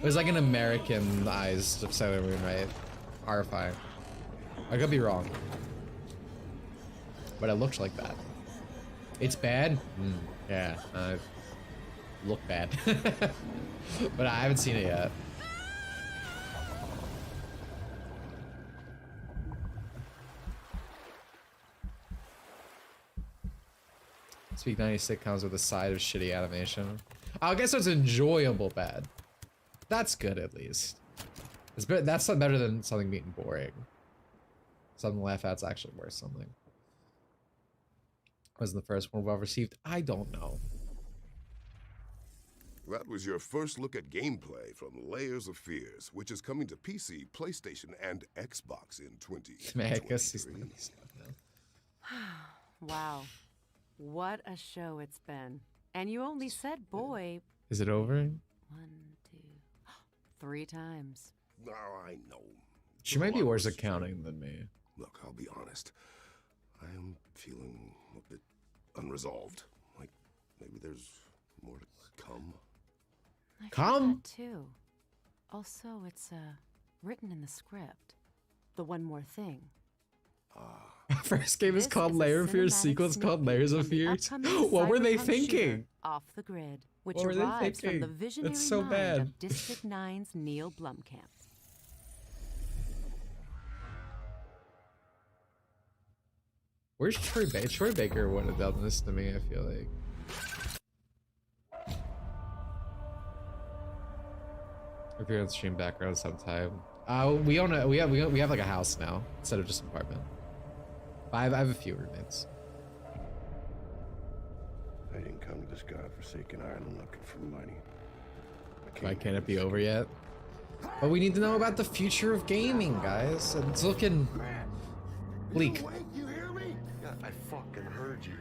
It was like an Americanized Sailor Moon, right? Horrifying. I could be wrong, but it looked like that. It's bad. Yeah, look bad. But I haven't seen it yet. Speak 90 sitcoms with a side of shitty animation. I guess it's enjoyable bad. That's good at least. That's not better than something being boring. Something to laugh at's actually worth something. Wasn't the first one well received? I don't know. That was your first look at gameplay from Layers of Fears, which is coming to PC, PlayStation, and Xbox in 2023. Man, I guess he's not now. Wow. What a show it's been. And you only said boy. Is it over? 1, 2, 3 times. Oh, I know. She might be worse at counting than me. Look, I'll be honest. I am feeling a bit unresolved. Like, maybe there's more to come. I feel that too. Also, it's written in the script. The one more thing. First game is called Layer of Fears, sequel's called Layers of Fears. What were they thinking? Off the Grid, which What were they arrives from the thinking? visionary That's so mind bad. of District 9's Neil Blomkamp. Where's Troy Baker? Troy Baker would have done this to me, I feel like. Appear on stream background sometime. We own a we have like a house now instead of just an apartment. I have a few roommates. I didn't come to this godforsaken island looking for money. Why can't it be over yet? But we need to know about the future of gaming, guys. It's looking bleak. You hear me? Yeah, I fucking heard you.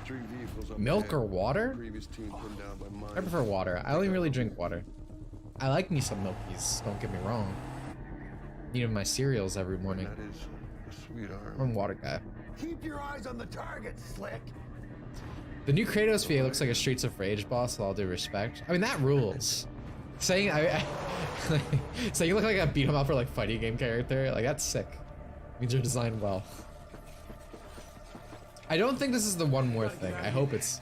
3 vehicles up Milk ahead. or water? Previous team put down by mine. I prefer water. I only really drink water. I like me some Milkies, don't get me wrong. Need my cereals every morning. That is a sweetheart. I'm a water guy. Keep your eyes on the target, Slick. The new Kratos VA looks like a Streets of Rage boss, with all due respect. I mean, that rules. Saying saying you look like a beat 'em up or like fighting game character, like that's sick. Means you're designed well. I don't think this is the one more thing. I hope it's.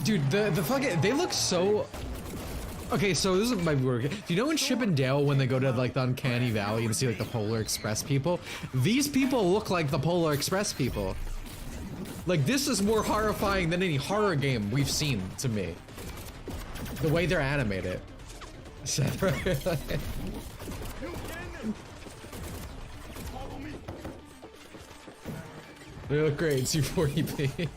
Dude, the fucking they look so. Okay, so this is my work. Do you know in Chip and Dale when they go to like the Uncanny Valley and see like the Polar Express people? These people look like the Polar Express people. Like this is more horrifying than any horror game we've seen to me. The way they're animated. They look great, 240p.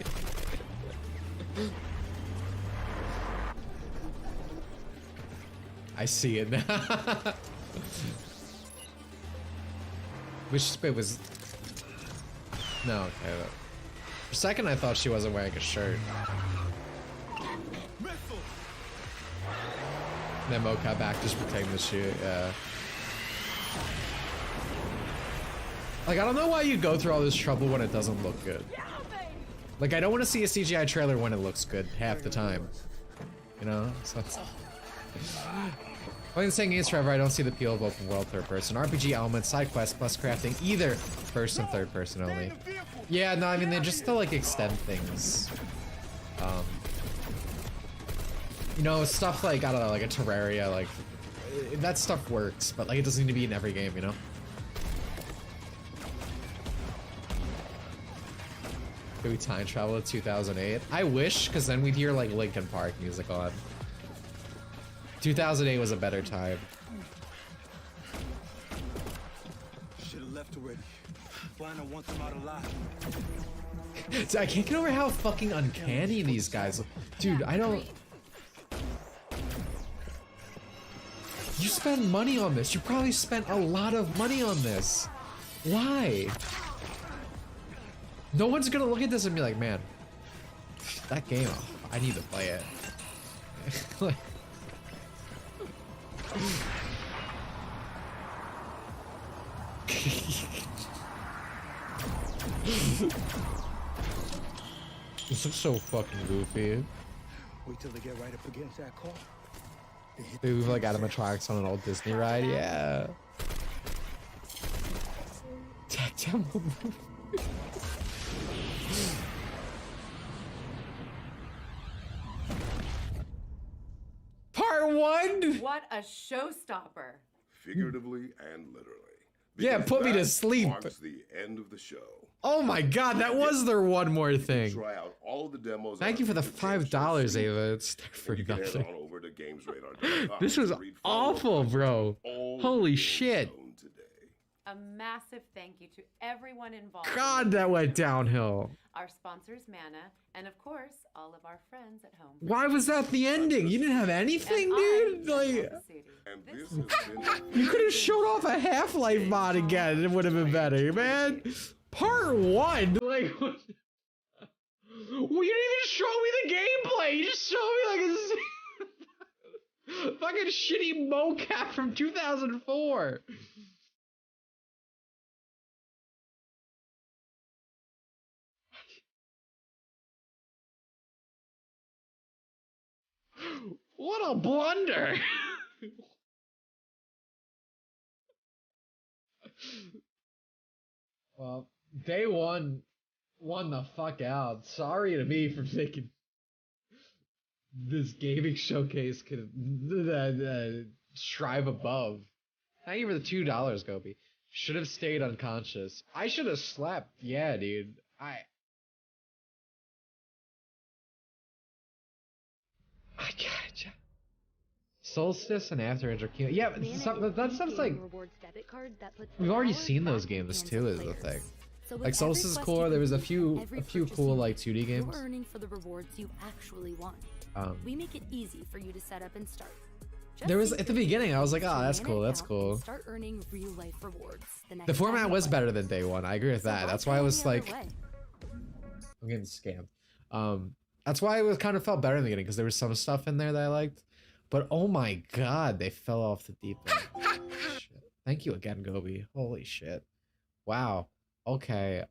I see it now. Which bit was... No, okay. For a second I thought she wasn't wearing a shirt. Then mocap back just protecting the shoot, yeah. Like, I don't know why you go through all this trouble when it doesn't look good. Like, I don't want to see a CGI trailer when it looks good half the time. You know? So Playing the same games forever, I don't see the appeal of open world third person. RPG elements, side quests, plus crafting, either first and third person only. Yeah, no, I mean, they just to like extend things. You know, stuff like, I don't know, like a Terraria, like, that stuff works, but like it doesn't need to be in every game, you know? Could we time travel to 2008? I wish, because then we'd hear like Linkin Park music on. 2008 was a better time. Should have left already. Why not want them out alive? So I can't get over how fucking uncanny these guys. Dude, I don't. You spend money on this. You probably spent a lot of money on this. Why? No one's gonna look at this and be like, man, that game, I need to play it. Like, this looks so fucking goofy. Wait till they get right up against that car. Dude, we've like animatronics on an old Disney ride, yeah. Tactile movie. Part 1? What a showstopper. Figuratively and literally. Yeah, Because put me to that sleep. Marks the end of the show. Oh my god, that was their one more thing. Try out all of the demos. Thank you for the $5, Ava. It's for You can head nothing. on over to GamesRadar.com. This was awful, bro. Holy shit. A massive thank you to everyone involved. God, that went downhill. Our sponsors, Mana, and of course, all of our friends at home. Why was that the ending? You didn't have anything, dude? Like, you could have showed off a Half-Life mod again. It would have been better, man. Part 1? Like, well, you didn't even show me the gameplay. You just showed me like a fucking shitty mocap from 2004. What a blunder! Well, day one won the fuck out. Sorry to me for thinking this gaming showcase could strive above. Thank you for the $2, Gobi. Should have stayed unconscious. I should have slept. Yeah, dude. I gotcha. Solstice and After Enter Kingdom. Yeah, but that stuff's like we've already seen those games too. Is the thing. Like Solstice is cool. There was a few cool like 2D games. You're earning for the rewards you actually want. We make it easy for you to set up and start. There was at the beginning. I was like, oh, that's cool. That's cool. Start earning real life rewards. The format was better than day one. I agree with that. That's why I was like, I'm getting scammed. That's why it kind of felt better in the beginning because there was some stuff in there that I liked. But oh my god, they fell off the deep end. Shit. Thank you again, Gobi. Holy shit. Wow. Okay.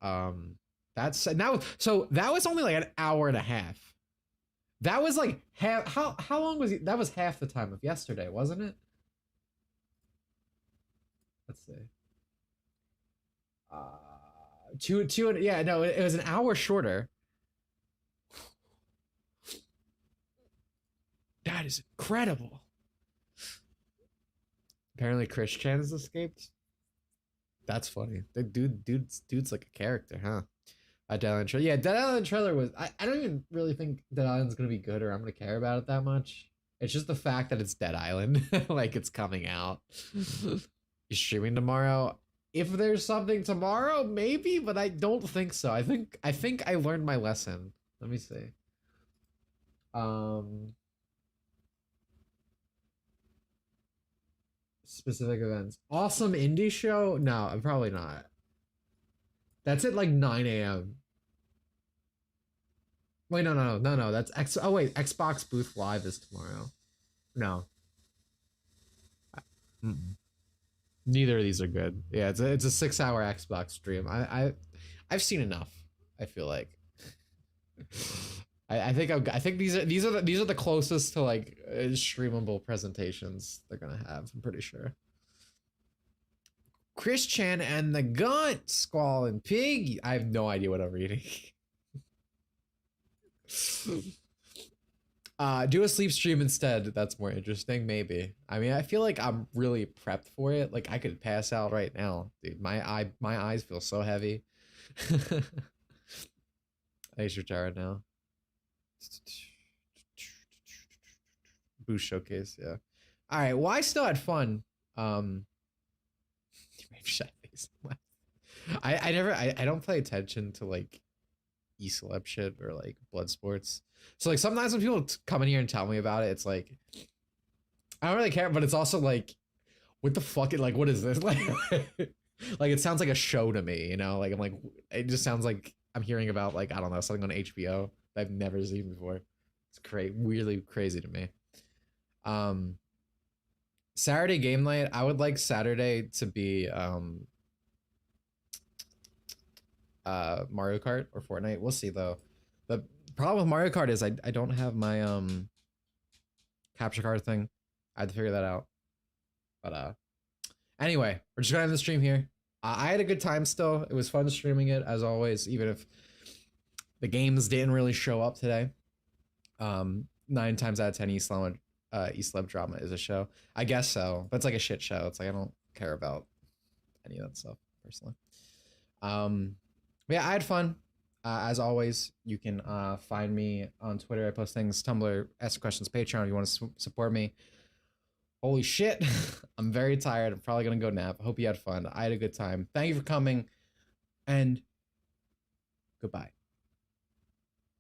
That's now. So that was only like an hour and a half. That was like half. How long was it? That was half the time of yesterday, wasn't it? Let's see. Yeah, no, it was an hour shorter. That is incredible. Apparently Chris Chan has escaped. That's funny. The dude's like a character, huh? Dead Island trailer. Yeah, Dead Island trailer was. I don't even really think Dead Island's gonna be good or I'm gonna care about it that much. It's just the fact that it's Dead Island, like it's coming out. You're streaming tomorrow. If there's something tomorrow, maybe, but I don't think so. I think I learned my lesson. Let me see. Specific events. Awesome indie show? No, I'm probably not. That's at like 9 a.m. Wait, no. That's Xbox Booth Live is tomorrow. No. Neither of these are good. Yeah, it's a 6-hour Xbox stream. I've seen enough. I feel like. I think these are the closest to like streamable presentations they're gonna have. I'm pretty sure. Christian and the Gunt, Squall and Pig. I have no idea what I'm reading. Do a sleep stream instead. That's more interesting, maybe. I mean, I feel like I'm really prepped for it. Like I could pass out right now, dude. My eyes feel so heavy. I should try right now. Boost showcase, yeah. All right, well, I still had fun. I don't pay attention to like e-celeb shit or like blood sports. So like sometimes when people come in here and tell me about it, it's like I don't really care, but it's also like, what the fuck? Like, what is this? Like, like it sounds like a show to me, you know? Like I'm like, it just sounds like I'm hearing about like, I don't know, something on HBO that I've never seen before. It's weirdly crazy to me. Saturday game night, I would like Saturday to be Mario Kart or Fortnite. We'll see though. The problem with Mario Kart is I don't have my capture card thing. I had to figure that out. But anyway, we're just gonna end the stream here. I had a good time still. It was fun streaming it as always, even if the games didn't really show up today. 9 times out of 10 E-Celeb drama is a show. I guess so, but it's like a shit show. It's like I don't care about any of that stuff personally. But yeah, I had fun. As always, you can find me on Twitter. I post things, Tumblr, ask questions, Patreon if you want to support me. Holy shit. I'm very tired. I'm probably going to go nap. I hope you had fun. I had a good time. Thank you for coming, and goodbye.